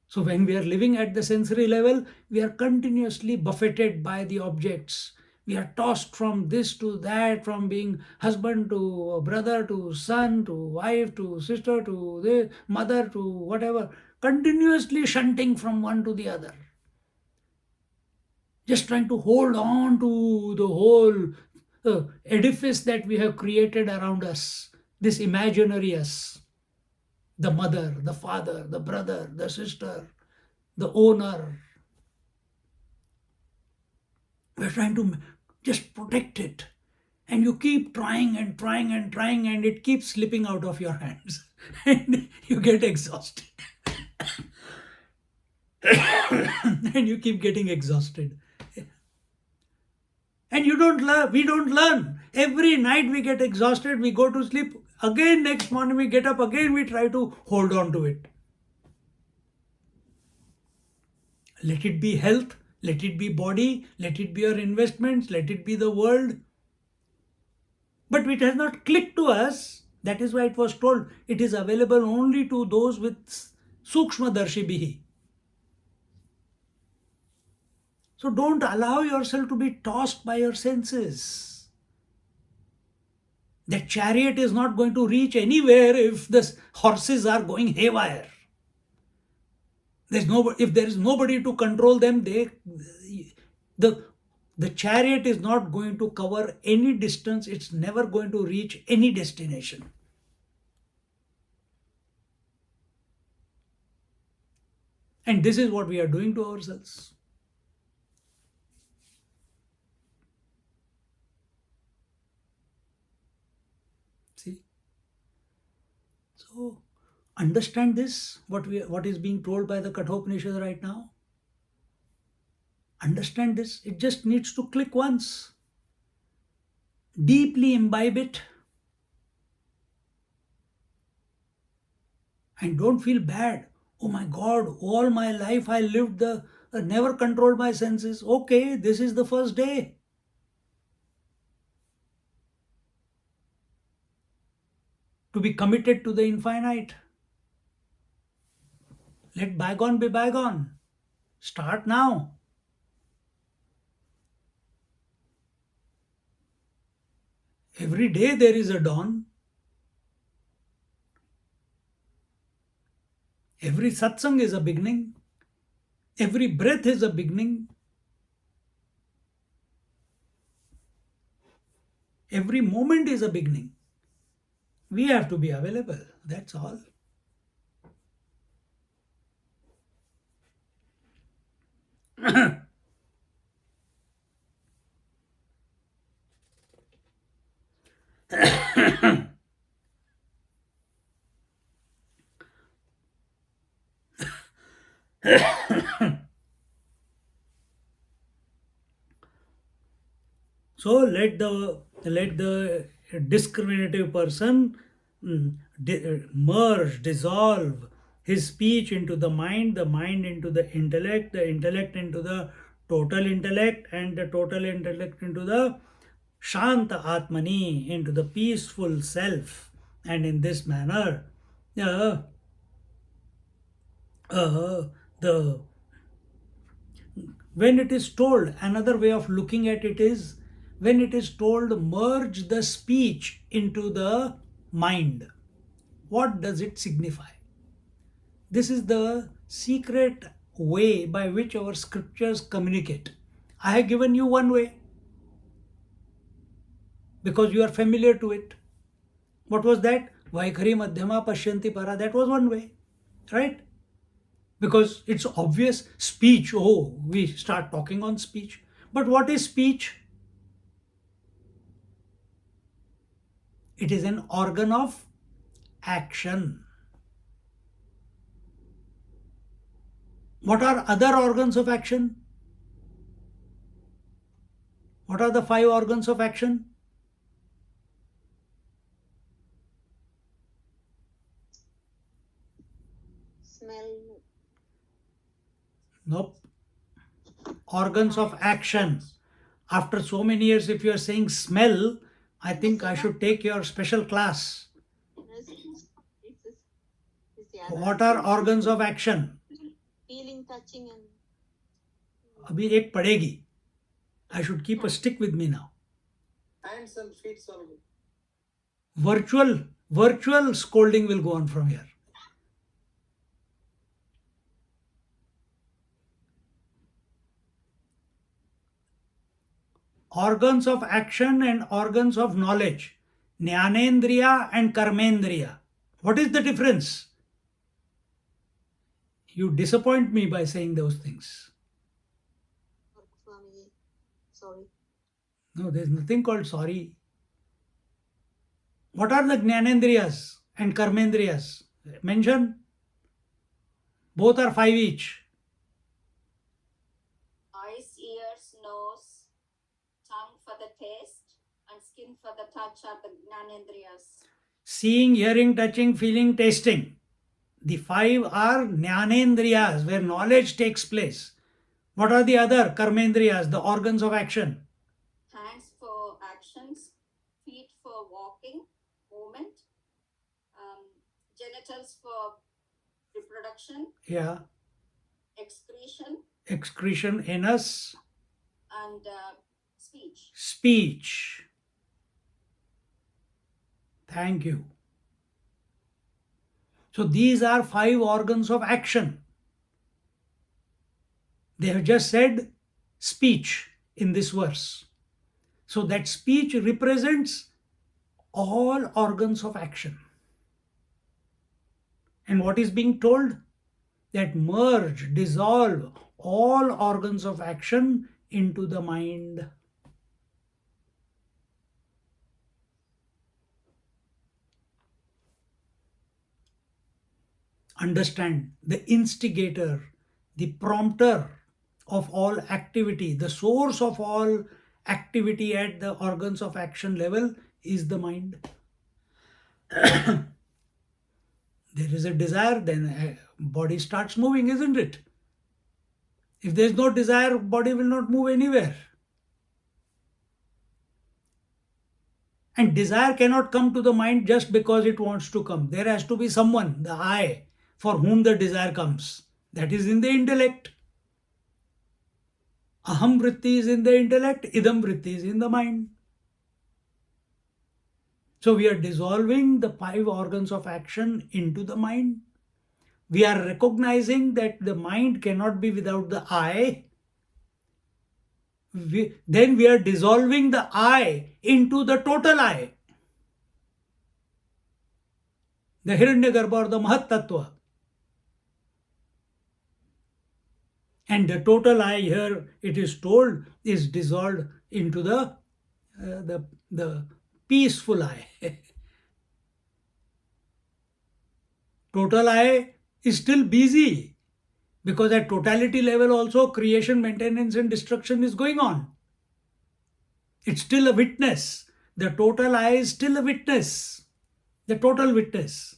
S1: So when we are living at the sensory level, we are continuously buffeted by the objects. We are tossed from this to that, from being husband to brother to son to wife to sister to the mother to whatever, continuously shunting from one to the other. Just trying to hold on to the whole edifice that we have created around us, this imaginary us, the mother, the father, the brother, the sister, the owner. We're trying to just protect it. And you keep trying and trying and trying, and it keeps slipping out of your hands. And you get exhausted. And you keep getting exhausted. And you don't learn. We don't learn. Every night we get exhausted, we go to sleep. Again, next morning we get up, again we try to hold on to it. Let it be health, let it be body, let it be your investments, let it be the world. But it has not clicked to us. That is why it was told it is available only to those with Sukshma Darshi Bihi. So don't allow yourself to be tossed by your senses. That chariot is not going to reach anywhere if the horses are going haywire. If there is nobody to control them, the chariot is not going to cover any distance. It's never going to reach any destination. And this is what we are doing to ourselves. See? So, understand this, what is being told by the Kathopanishad right now. Understand this. It just needs to click once. Deeply imbibe it. And don't feel bad. Oh my God, all my life I lived never controlled my senses. Okay, this is the first day. To be committed to the infinite. Let bygone be bygone. Start now. Every day there is a dawn. Every satsang is a beginning. Every breath is a beginning. Every moment is a beginning. We have to be available. That's all. So let the discriminative person merge, dissolve his speech into the mind into the intellect into the total intellect, and the total intellect into the Shanta Atmani, into the peaceful self. And in this manner, the when it is told, another way of looking at it is, when it is told merge the speech into the mind, what does it signify? This is the secret way by which our scriptures communicate. I have given you one way because you are familiar to it. What was that? Vaikhari Madhyama Pashyanti Para. That was one way, right? Because it's obvious. Speech, oh, we start talking on speech. But what is speech? It is an organ of action. What are other organs of action? What are the 5 organs of action?
S3: smell.
S1: Nope. Organs of action. After so many years, if you are saying smell, I think I should take your special class. What are organs of action?
S3: Feeling, touching, and
S1: Abhi ek padegi. I should keep a stick with me now.
S4: Hands and feet, Swamiji.
S1: Virtual scolding will go on from here. Organs of action and organs of knowledge. Jnanendriya and Karmendriya. What is the difference? You disappoint me by saying those things.
S3: Swamiji, sorry.
S1: No, there is nothing called sorry. What are the Jnanendriyas and Karmendriyas? Mention. Both are 5 each.
S2: Eyes, ears, nose, tongue for the taste, and skin for the touch are the Jnanendriyas.
S1: Seeing, hearing, touching, feeling, tasting. The 5 are Jnanendriyas, where knowledge takes place. What are the other Karmendriyas, the organs of action?
S2: Hands for actions, feet for walking, movement, genitals for reproduction,
S1: Yeah.
S2: excretion,
S1: Anus,
S2: and speech.
S1: speech. Thank you. So these are 5 organs of action. They have just said speech in this verse. So that speech represents all organs of action. And what is being told? That merge, dissolve all organs of action into the mind. Understand the instigator, the prompter of all activity, the source of all activity at the organs of action level is the mind. There is a desire, then body starts moving, isn't it? If there is no desire, body will not move anywhere. And desire cannot come to the mind just because it wants to come. There has to be someone, the I, for whom the desire comes. That is in the intellect. Aham vritti is in the intellect, idam vritti is in the mind. So we are dissolving the 5 organs of action into the mind. We are recognizing that the mind cannot be without the I. Then we are dissolving the I into the total I. The Hiranyagarbha or the Mahat Tattva. And the total I here, it is told, is dissolved into the peaceful I. Total I is still busy because at totality level also creation, maintenance and destruction is going on. It's still a witness. The total I is still a witness. The total witness.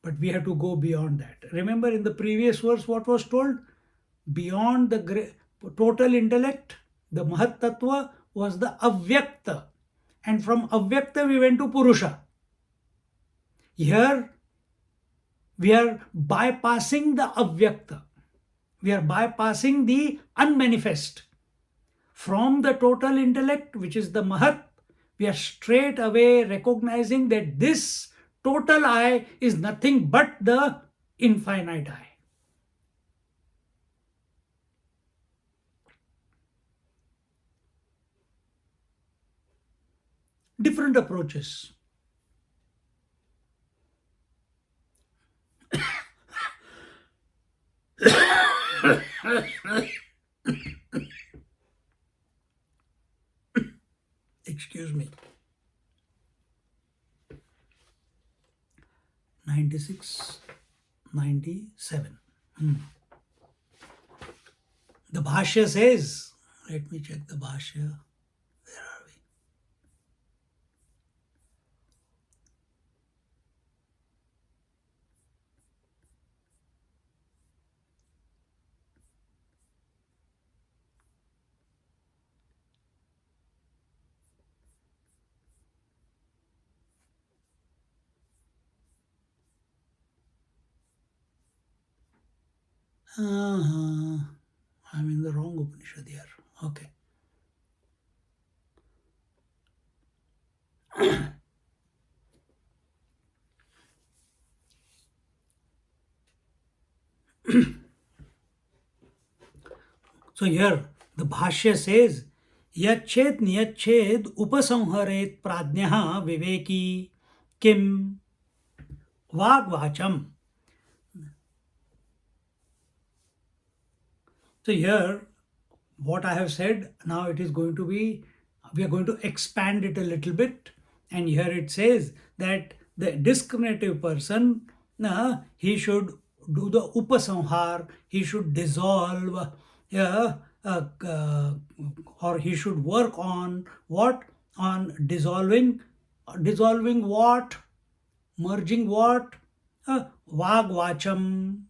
S1: But we have to go beyond that. Remember in the previous verse what was told? Beyond the total intellect, the Mahat Tattva was the Avyakta. And from Avyakta we went to Purusha. Here we are bypassing the Avyakta. We are bypassing the unmanifest. From the total intellect, which is the Mahat, we are straight away recognizing that this total I is nothing but the infinite I. Different approaches. Excuse me. 96, 97. The Bhashya says, let me check the Bhashya. Where are we? I'm in the wrong Upanishad here. Okay. So here the Bhashya says, Yachet niyached upasamharet pradnyaha viveki kim vagvacham. So here what I have said, now it is going to be, we are going to expand it a little bit. And here it says that the discriminative person, he should do the upasamhar, he should dissolve, or he should work on what? On dissolving, dissolving what? Merging what? Vagvacham.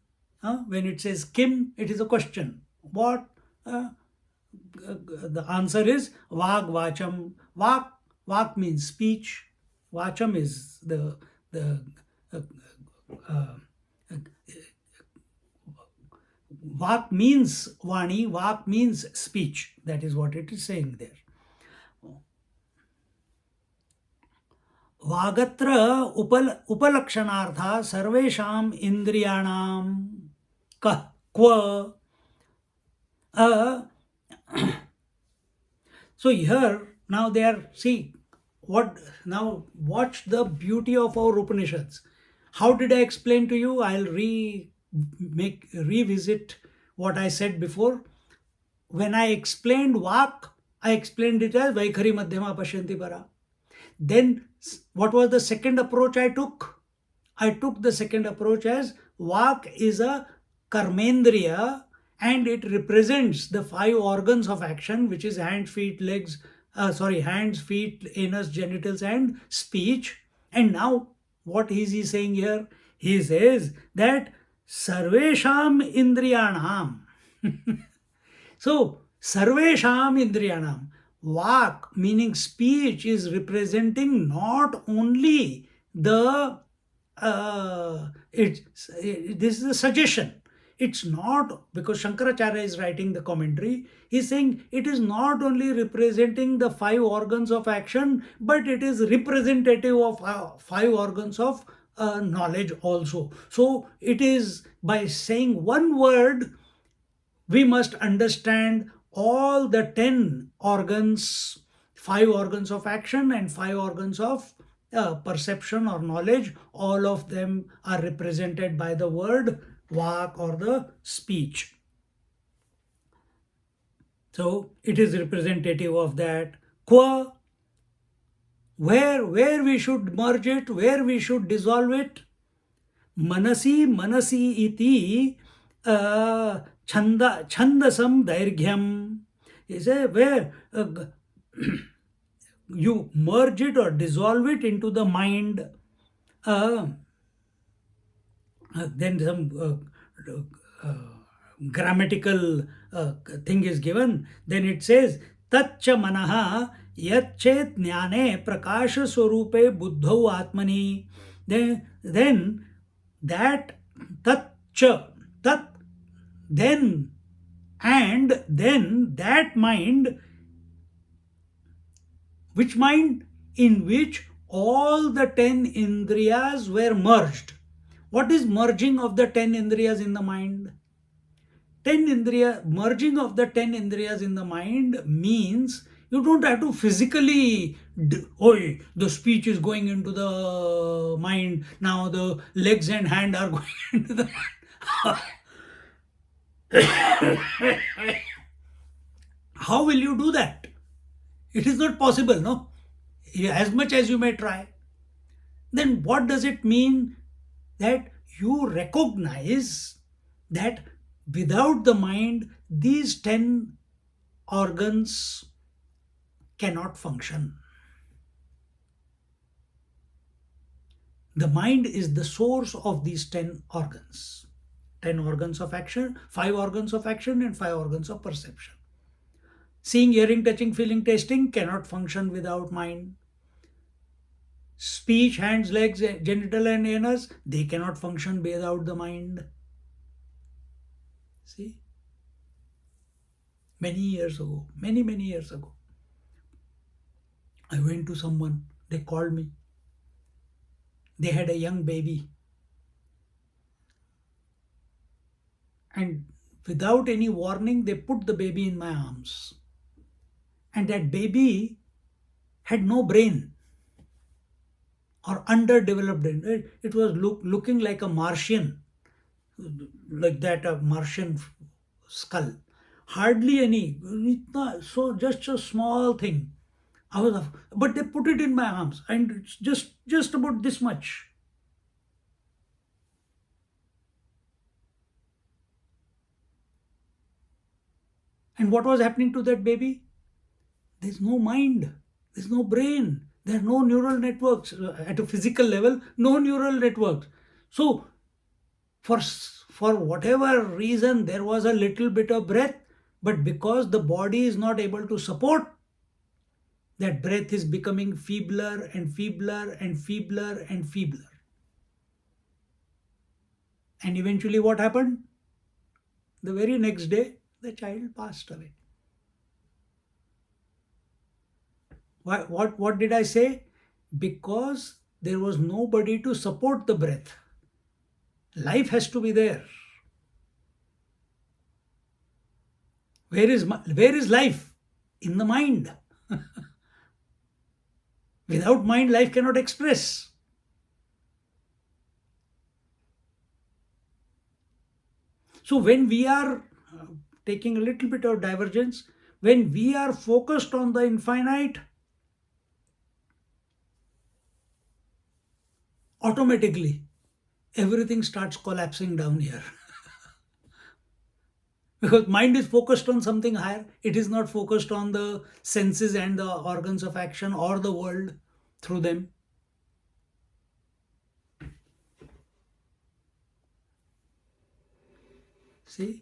S1: When it says kim, it is a question. What? The answer is vagvacham. Vak means speech. Vacham is the uh, vak means vani. Vak means speech. That is what it is saying there. वागत्र उपलक्षणार्था सर्वेषाम इंद्रियाणाम कः क्व so here now they are, see what, now watch the beauty of our Upanishads. How did I explain to you? I'll revisit what I said before. When I explained Vak, I explained it as Vaikhari Madhyama Pashyanti Para. Then what was the second approach I took? I took the second approach as Vak is a karmendriya and it represents the 5 organs of action, which is hands, feet, legs, hands, feet, anus, genitals, and speech. And now, what is he saying here? He says that Sarvesham Indriyanam. So, Sarvesham Indriyanam. Vak, meaning speech, is representing not only the, this is a suggestion. It's not, because Shankaracharya is writing the commentary, he's saying it is not only representing the 5 organs of action, but it is representative of 5 organs of knowledge also. So it is by saying one word, we must understand all the 10 organs, 5 organs of action and 5 organs of perception or knowledge. All of them are represented by the word Vak or the speech. So it is representative of that. Qua, where we should merge it, where we should dissolve it. Manasi iti chandasam dairghyam. Is where you merge it or dissolve it into the mind. Then some grammatical thing is given. Then it says Tatcha manaha yachet jnane prakasha swarupe buddhau atmani. Then that tatcha, tat, then, and then that mind, which mind? In which all the 10 Indriyas were merged. What is merging of the 10 Indriyas in the mind? Merging of the 10 Indriyas in the mind means you don't have to physically, the speech is going into the mind, now the legs and hand are going into the mind. How will you do that? It is not possible, no? As much as you may try. Then what does it mean? That you recognize that without the mind, these 10 organs cannot function. The mind is the source of these 10 organs. 10 organs of action, 5 organs of action, and 5 organs of perception. Seeing, hearing, touching, feeling, tasting cannot function without mind. Speech, hands, legs, genital and anus, they cannot function without the mind. See, many years ago, many years ago, I went to someone, they called me. They had a young baby. And without any warning, they put the baby in my arms. And that baby had no brain or underdeveloped brain. It was looking like a Martian, like that, a Martian skull. Hardly any, so just a small thing. But they put it in my arms, and it's just about this much. And what was happening to that baby? There's no mind, there's no brain, there are no neural networks at a physical level, no neural networks. So for whatever reason, there was a little bit of breath, but because the body is not able to support, that breath is becoming feebler and feebler and feebler and feebler. And eventually what happened? The very next day, the child passed away. What did I say? Because there was nobody to support the breath. Life has to be there. Where is life? In the mind. Without mind, life cannot express. So when we are taking a little bit of divergence, when we are focused on the infinite, automatically everything starts collapsing down here. Because mind is focused on something higher. It is not focused on the senses and the organs of action or the world through them. See?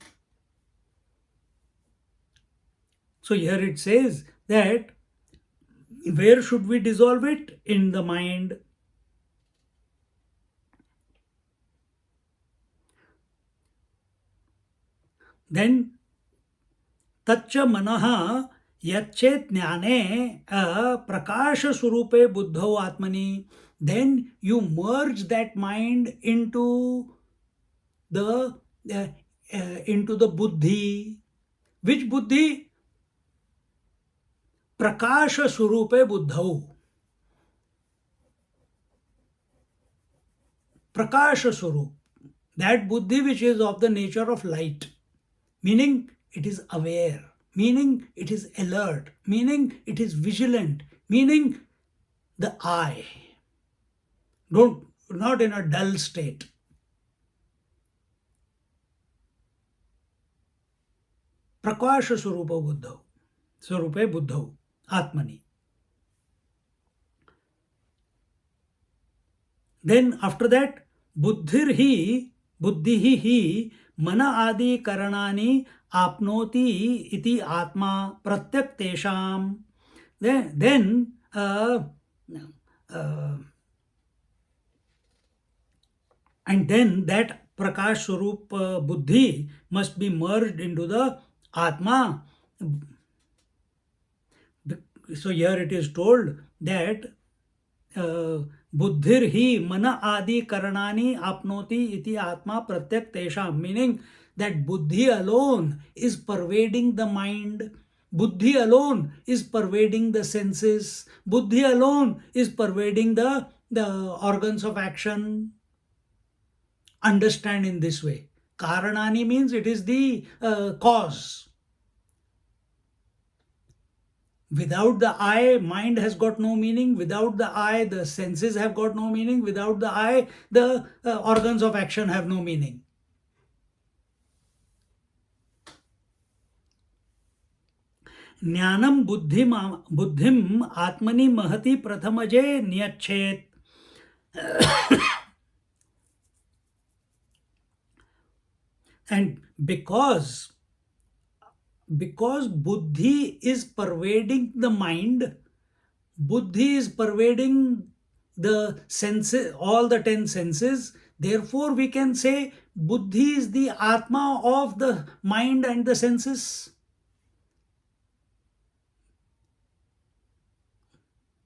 S1: So here it says that where should we dissolve it? In the mind. Then taccha manaha yachet jnane prakasha surupe buddhau atmani. Then you merge that mind into the buddhi. Which buddhi? Prakasha surupe buddhau. Prakasha surup. That buddhi which is of the nature of light. Meaning it is aware, meaning it is alert, meaning it is vigilant, meaning the I. Not in a dull state. Prakasha Swarupa Buddha, Swarupe Buddha, Atmani. Then after that, buddhihi mana adi karanani apnoti iti atma pratyak tesham. Then and then that Prakash Swarup Buddhi must be merged into the Atma. So here it is told that buddhir hi mana adi karanani apnoti iti atma pratyak tesham, meaning that buddhi alone is pervading the mind, buddhi alone is pervading the senses, buddhi alone is pervading the organs of action. Understand in this way. Karanani means it is the cause. Without the I, mind has got no meaning. Without the I, the senses have got no meaning. Without the I, the organs of action have no meaning. Jnanam buddhim atmani mahati prathamaje niyachet. And because buddhi is pervading the mind, buddhi is pervading the senses, all the 10 senses. Therefore, we can say Buddhi is the Atma of the mind and the senses.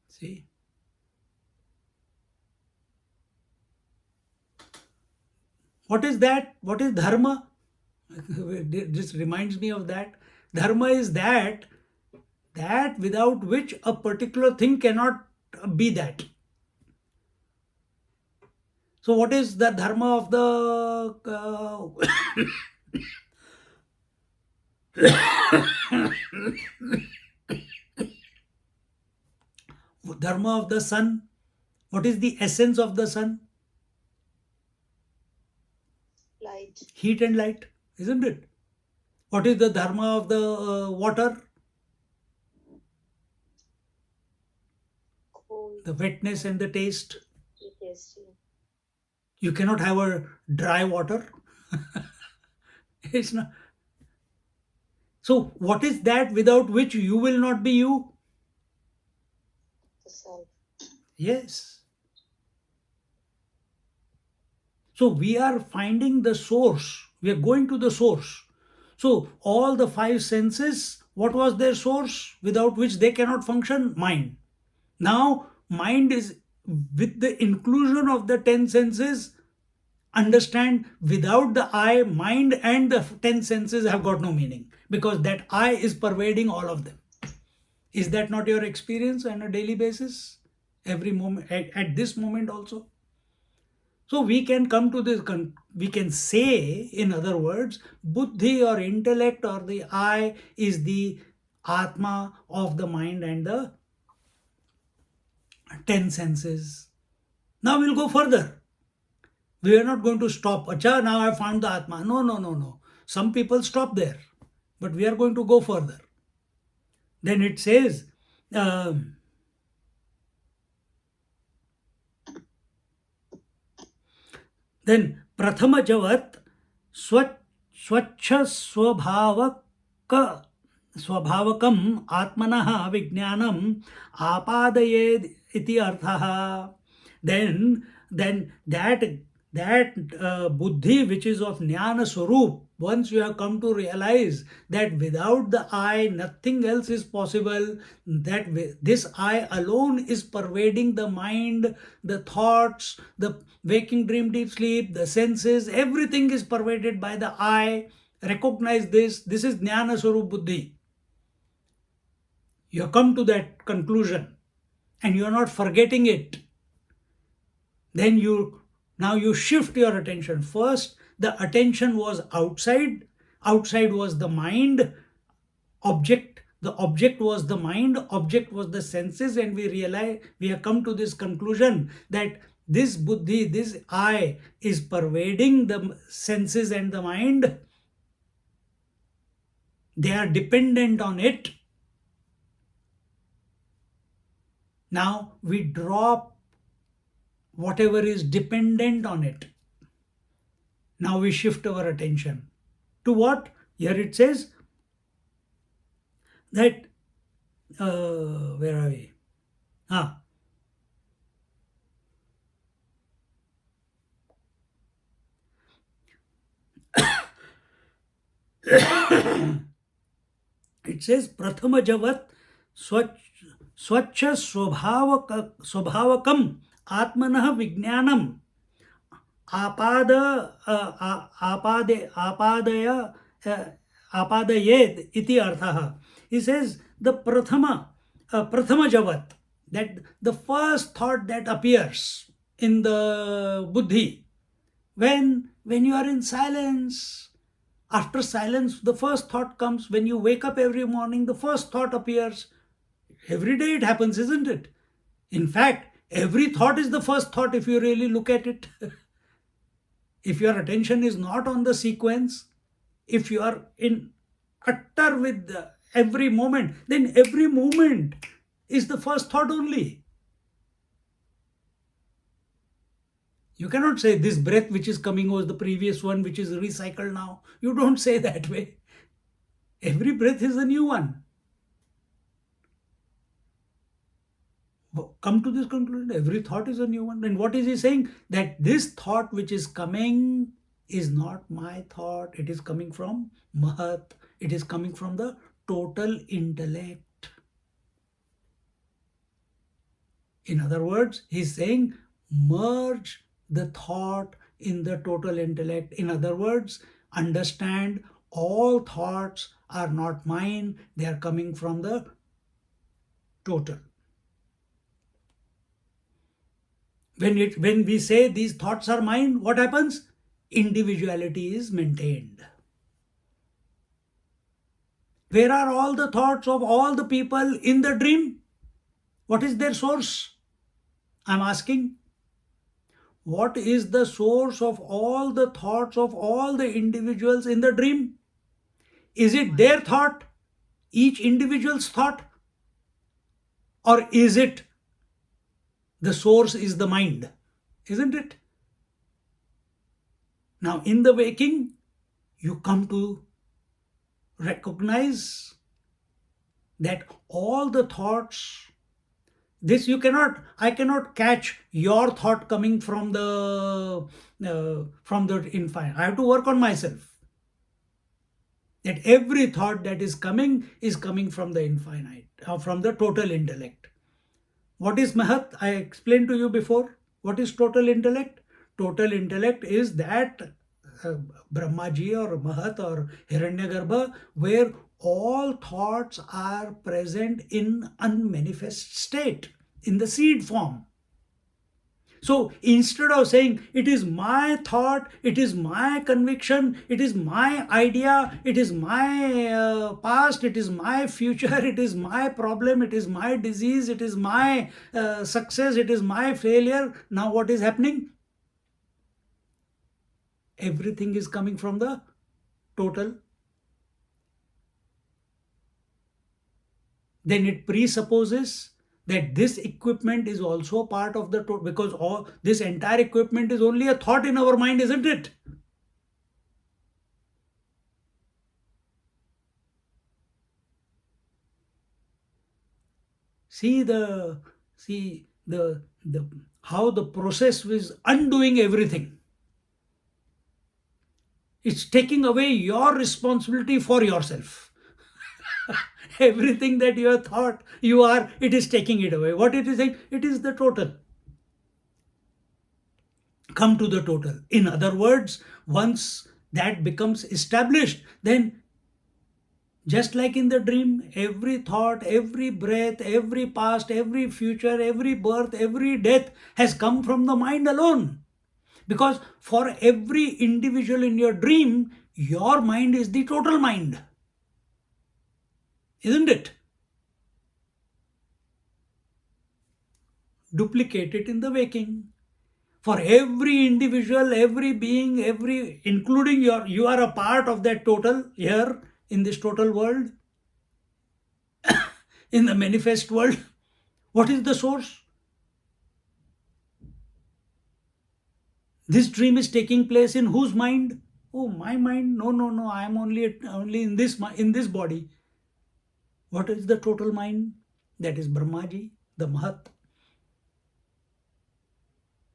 S1: See? What is that? What is dharma? This reminds me of that. Dharma is that without which a particular thing cannot be that. So what is the dharma of the dharma of the sun? What is the essence of the sun?
S3: Light.
S1: Heat and light, isn't it? What is the dharma of the water?
S3: Cold.
S1: The wetness and the taste.
S3: Taste. Yeah.
S1: You cannot have a dry water. It's not. So what is that without which you will not be you?
S3: The self.
S1: Yes. So we are finding the source. We are going to the source. So all the 5 senses, what was their source without which they cannot function? Mind. Now mind is, with the inclusion of the 10 senses, understand, without the I, mind and the 10 senses have got no meaning, because that I is pervading all of them. Is that not your experience on a daily basis? Every moment, at this moment also? So we can come to this, we can say, in other words, Buddhi or intellect or the I is the Atma of the mind and the 10 senses. Now we'll go further. We are not going to stop. Acha, now I found the Atma. No, no, no, no. Some people stop there. But we are going to go further. Then it says, then Prathama Javat Swachha Swabhavakam Atmanaha Vijnanam Apadayed iti arthaha. Then that buddhi which is of jnana swarup, once you have come to realize that without the I nothing else is possible, that this I alone is pervading the mind, the thoughts, the waking, dream, deep sleep, the senses, everything is pervaded by the I. Recognize this. This is jnana swarup buddhi. You have come to that conclusion and you are not forgetting it. Then now you shift your attention. First, the attention was outside. Outside was the mind, object. The object was the mind, object was the senses, and we realize, we have come to this conclusion that this buddhi, this I, is pervading the senses and the mind. They are dependent on it. Now we drop whatever is dependent on it. Now we shift our attention to what? Here it says that, where are we? It says Prathama Javat Swachha Swabhavakam Atmanah Vijnanam Apadayed iti arthaha. He says the Prathama Javat, that the first thought that appears in the buddhi, when you are in silence. After silence, the first thought comes. When you wake up every morning, the first thought appears. Every day it happens, isn't it? In fact, every thought is the first thought if you really look at it. If your attention is not on the sequence, if you are in utter with every moment, then every moment is the first thought only. You cannot say this breath which is coming was the previous one which is recycled now. You don't say that way. Every breath is a new one. come to this conclusion. Every thought is a new one. And what is he saying? That this thought which is coming is not my thought. It is coming from Mahat. It is coming from the total intellect. In other words, he's saying merge the thought in the total intellect. In other words, understand all thoughts are not mine. They are coming from the total. When we say these thoughts are mine, what happens? Individuality is maintained. Where are all the thoughts of all the people in the dream? What is their source? I'm asking. What is the source of all the thoughts of all the individuals in the dream? Is it their thought? Each individual's thought? Or is it the source is the mind? Isn't it? Now, in the waking, you come to recognize that all the thoughts, I cannot catch your thought coming from the infinite. I have to work on myself. That every thought that is coming from the infinite, from the total intellect. What is Mahat? I explained to you before. What is total intellect? Total intellect is that Brahmaji or Mahat or Hiranyagarbha, where all thoughts are present in unmanifest state, in the seed form. So instead of saying it is my thought, it is my conviction, it is my idea, it is my past, it is my future, it is my problem, it is my disease, it is my success, it is my failure. Now what is happening? Everything is coming from the total. Then it presupposes that this equipment is also part of the total, because all this entire equipment is only a thought in our mind, isn't it? See the how the process is undoing everything. It's taking away your responsibility for yourself. Everything that you have thought you are, it is taking it away. What it is saying? It is the total. Come to the total. In other words, once that becomes established, then just like in the dream, every thought, every breath, every past, every future, every birth, every death has come from the mind alone. Because for every individual in your dream, your mind is the total mind. Isn't it? Duplicate it in the waking. For every individual, every being, including you are a part of that total here in this total world, in the manifest world. What is the source? This dream is taking place in whose mind? Oh, my mind? No. I am only in this body. What is the total mind? That is Brahmaji, the Mahat,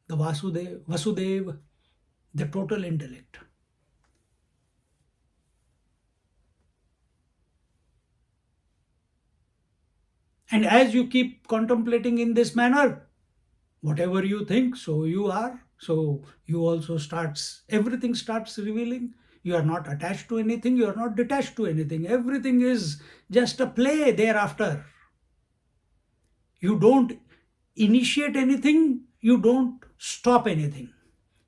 S1: the Vasudev, the total intellect. And as you keep contemplating in this manner, whatever you think, so you are. So you also everything starts revealing. You are not attached to anything. You are not detached to anything. Everything is just a play thereafter. You don't initiate anything. You don't stop anything.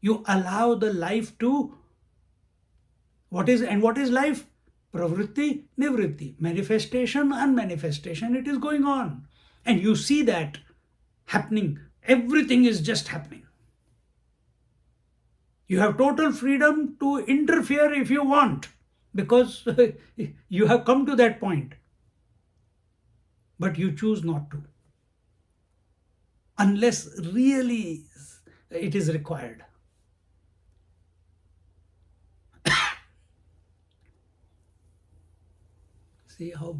S1: You allow the life to, what is life? Pravritti, nivritti, manifestation, unmanifestation, it is going on. And you see that happening. Everything is just happening. You have total freedom to interfere if you want, because you have come to that point. But you choose not to, unless really it is required. See how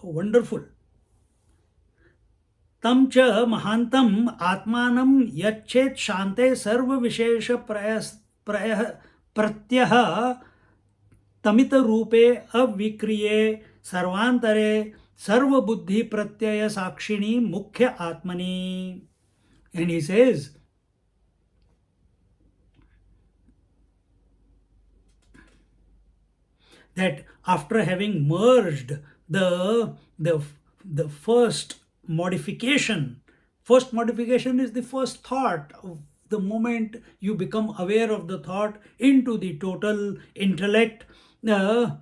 S1: wonderful. तं च महान्तं आत्मानं यच्छेत् शान्ते सर्वविशेष प्रयः प्रत्यः तमित रूपे अविक्रिये सर्वांतरे सर्वबुद्धि प्रत्यय साक्षिणी मुख्य आत्मनि. And he says that after having merged the first modification is the first thought. Of the moment you become aware of the thought into the total intellect, and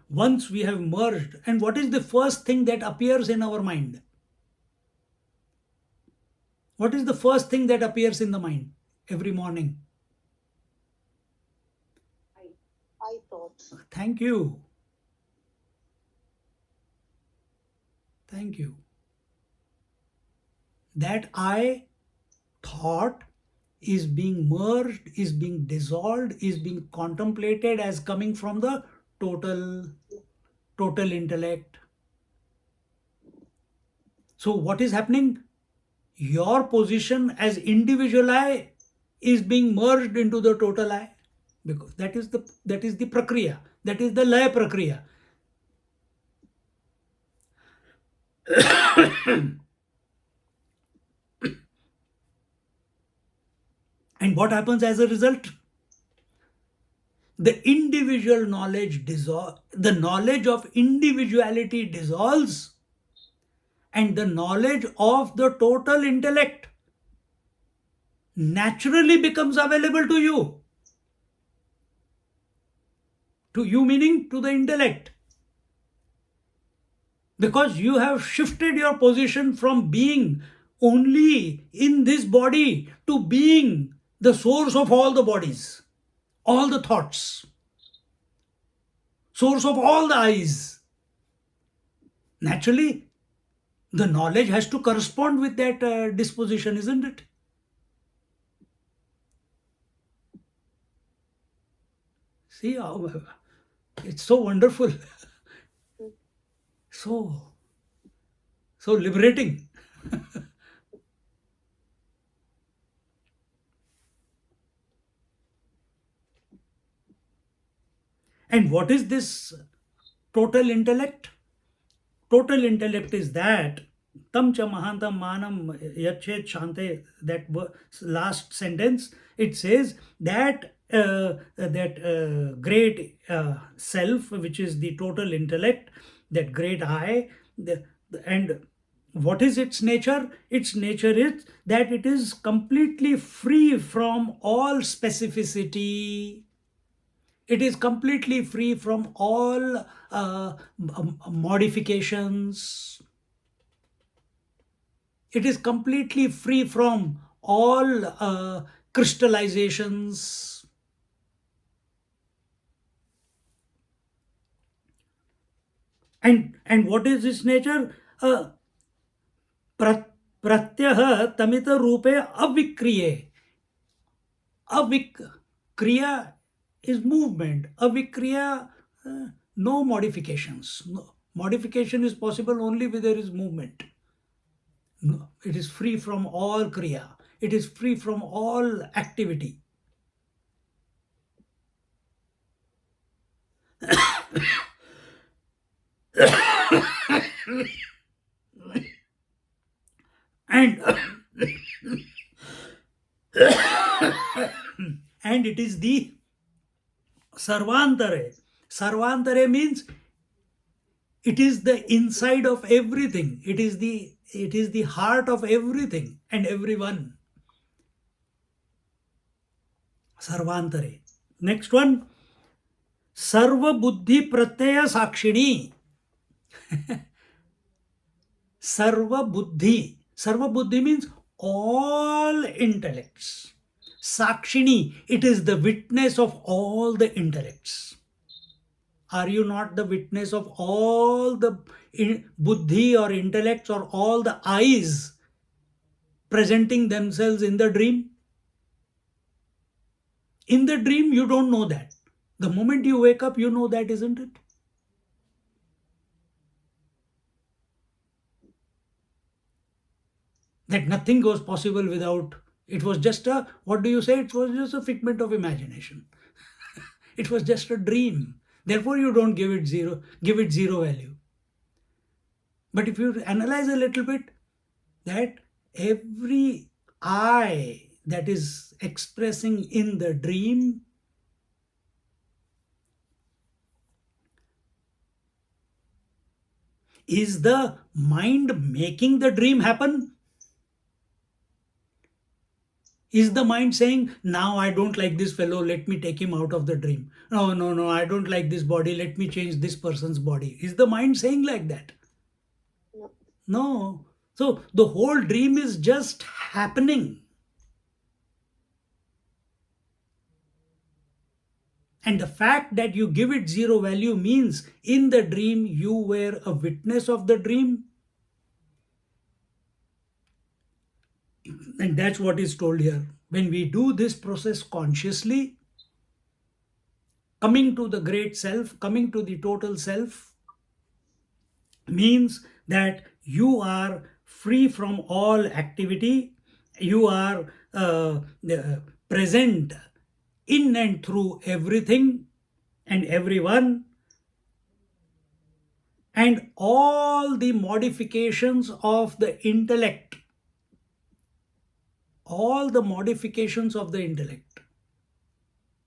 S1: once we have merged, and what is the first thing that appears in our mind? What is the first thing that appears in the mind every morning?
S3: I thought.
S1: Thank you. Thank you. That I thought is being merged, is being dissolved, is being contemplated as coming from the total intellect. So what is happening? Your position as individual I is being merged into the total I, because that is the prakriya, that is the laya prakriya. And what happens as a result? The individual knowledge dissolves, the knowledge of individuality dissolves, and the knowledge of the total intellect naturally becomes available to you. To you meaning to the intellect. Because you have shifted your position from being only in this body to being the source of all the bodies, all the thoughts, source of all the eyes. Naturally, the knowledge has to correspond with that disposition, isn't it? See how it's so wonderful, so liberating. And what is this total intellect? Total intellect is that tam cha mahantam manam yachet shante, that last sentence, it says that great self, which is the total intellect, that great I, and what is its nature? Its nature is that it is completely free from all specificity. It is completely free from all modifications. It is completely free from all crystallizations. And what is its nature? Pratyah tamita rupe avikriye. Kriya is movement. Avikriya, no modifications. No. Modification is possible only when there is movement. No, it is free from all kriya. It is free from all activity. And and it is the sarvantare. Sarvantare means it is the inside of everything. It is the heart of everything and everyone. Sarvantare. Next one, sarva buddhi pratyaya sakshini. Sarva buddhi. Sarva buddhi means all intellects. Sakshini, it is the witness of all the intellects. Are you not the witness of all the buddhi or intellects or all the eyes presenting themselves in the dream? In the dream, you don't know that. The moment you wake up, you know that, isn't it? That nothing was possible without, it was just a, what do you say? It was just a figment of imagination. It was just a dream. Therefore, you don't give it zero value. But if you analyze a little bit, that every I that is expressing in the dream is the mind making the dream happen? Is the mind saying, now I don't like this fellow, let me take him out of the dream? No, I don't like this body, let me change this person's body. Is the mind saying like that?
S3: No.
S1: No. So the whole dream is just happening. And the fact that you give it zero value means in the dream you were a witness of the dream. And that's what is told here. When we do this process consciously, coming to the great self, coming to the total self, means that you are free from all activity. You are present in and through everything and everyone. And all the modifications of the intellect,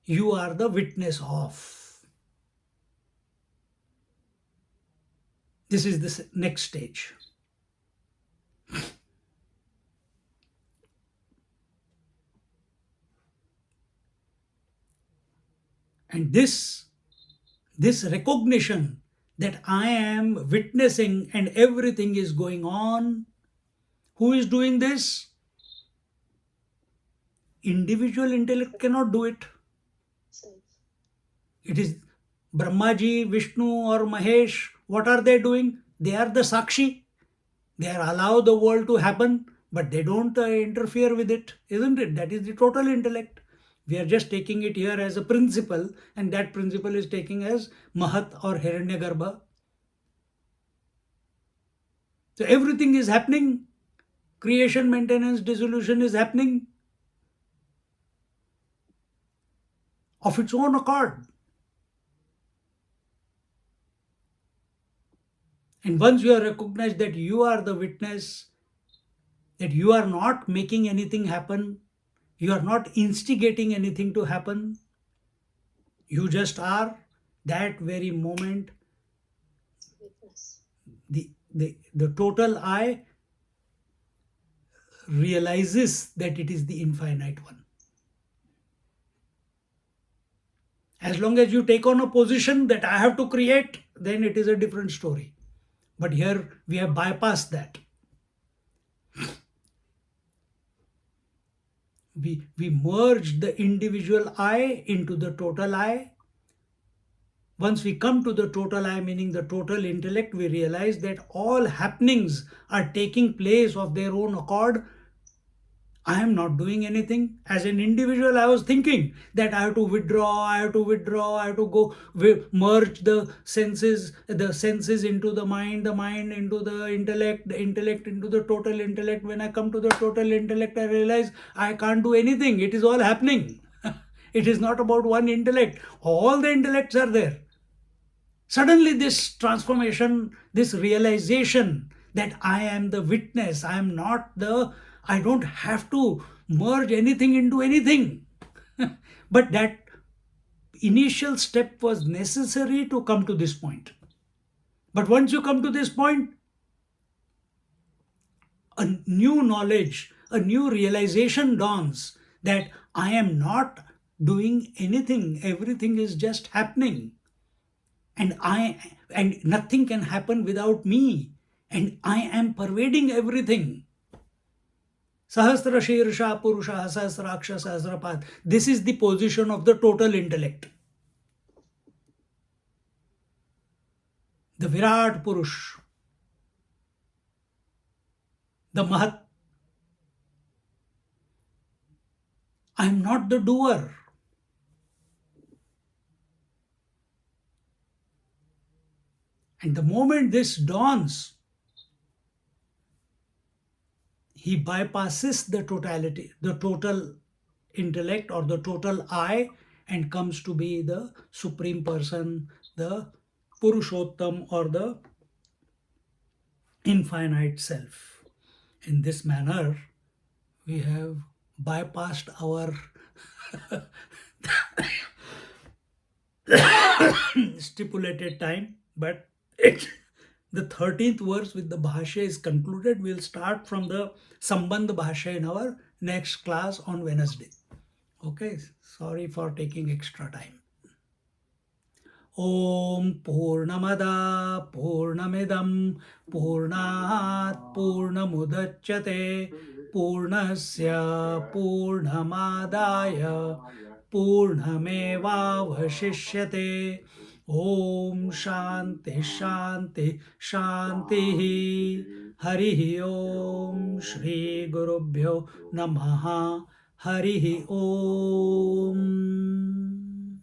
S1: you are the witness of. This is the next stage. And this recognition that I am witnessing and everything is going on, who is doing this? Individual intellect cannot do it.
S3: Self.
S1: It is Brahmaji, Vishnu or Mahesh. What are they doing? They are the Sakshi. They are allow the world to happen, but they don't interfere with it, isn't it? That is the total intellect. We are just taking it here as a principle, and that principle is taking as Mahat or Hiranyagarbha. So everything is happening. Creation, maintenance, dissolution is happening of its own accord. And once you have recognized that you are the witness, that you are not making anything happen, you are not instigating anything to happen, you just are, that very moment,
S3: Witness.
S1: the total I realizes that it is the infinite one. As long as you take on a position that I have to create, then it is a different story. But here we have bypassed that. We merge the individual I into the total I. Once we come to the total I, meaning the total intellect, we realize that all happenings are taking place of their own accord. I am not doing anything. As an individual, I was thinking that I have to withdraw, I have to go merge the senses into the mind into the intellect into the total intellect. When I come to the total intellect, I realize I can't do anything. It is all happening. It is not about one intellect. All the intellects are there. Suddenly this transformation, this realization that I am the witness, I don't have to merge anything into anything. But that initial step was necessary to come to this point. But once you come to this point, a new knowledge, a new realization dawns that I am not doing anything. Everything is just happening. And nothing can happen without me, and I am pervading everything. Sahasra Shirsha Purusha Sahasraksha Sahasrapad. This is the position of the total intellect. The Virat Purush, the Mahat. I am not the doer. And the moment this dawns, he bypasses the totality, the total intellect or the total I, and comes to be the Supreme Person, the Purushottam or the infinite self. In this manner, we have bypassed our stipulated time, but the 13th verse with the Bhashya is concluded. We'll start from the Sambandh Bhashya in our next class on Wednesday. Okay, sorry for taking extra time. Om Purnamada Purnamidam Purnat Purnamudachyate Purnasya Purnamadaya Purnamevavashishyate. Om Shanti Shanti Shanti. Hari Om Shri Gurubhyo Namaha. Hari Om.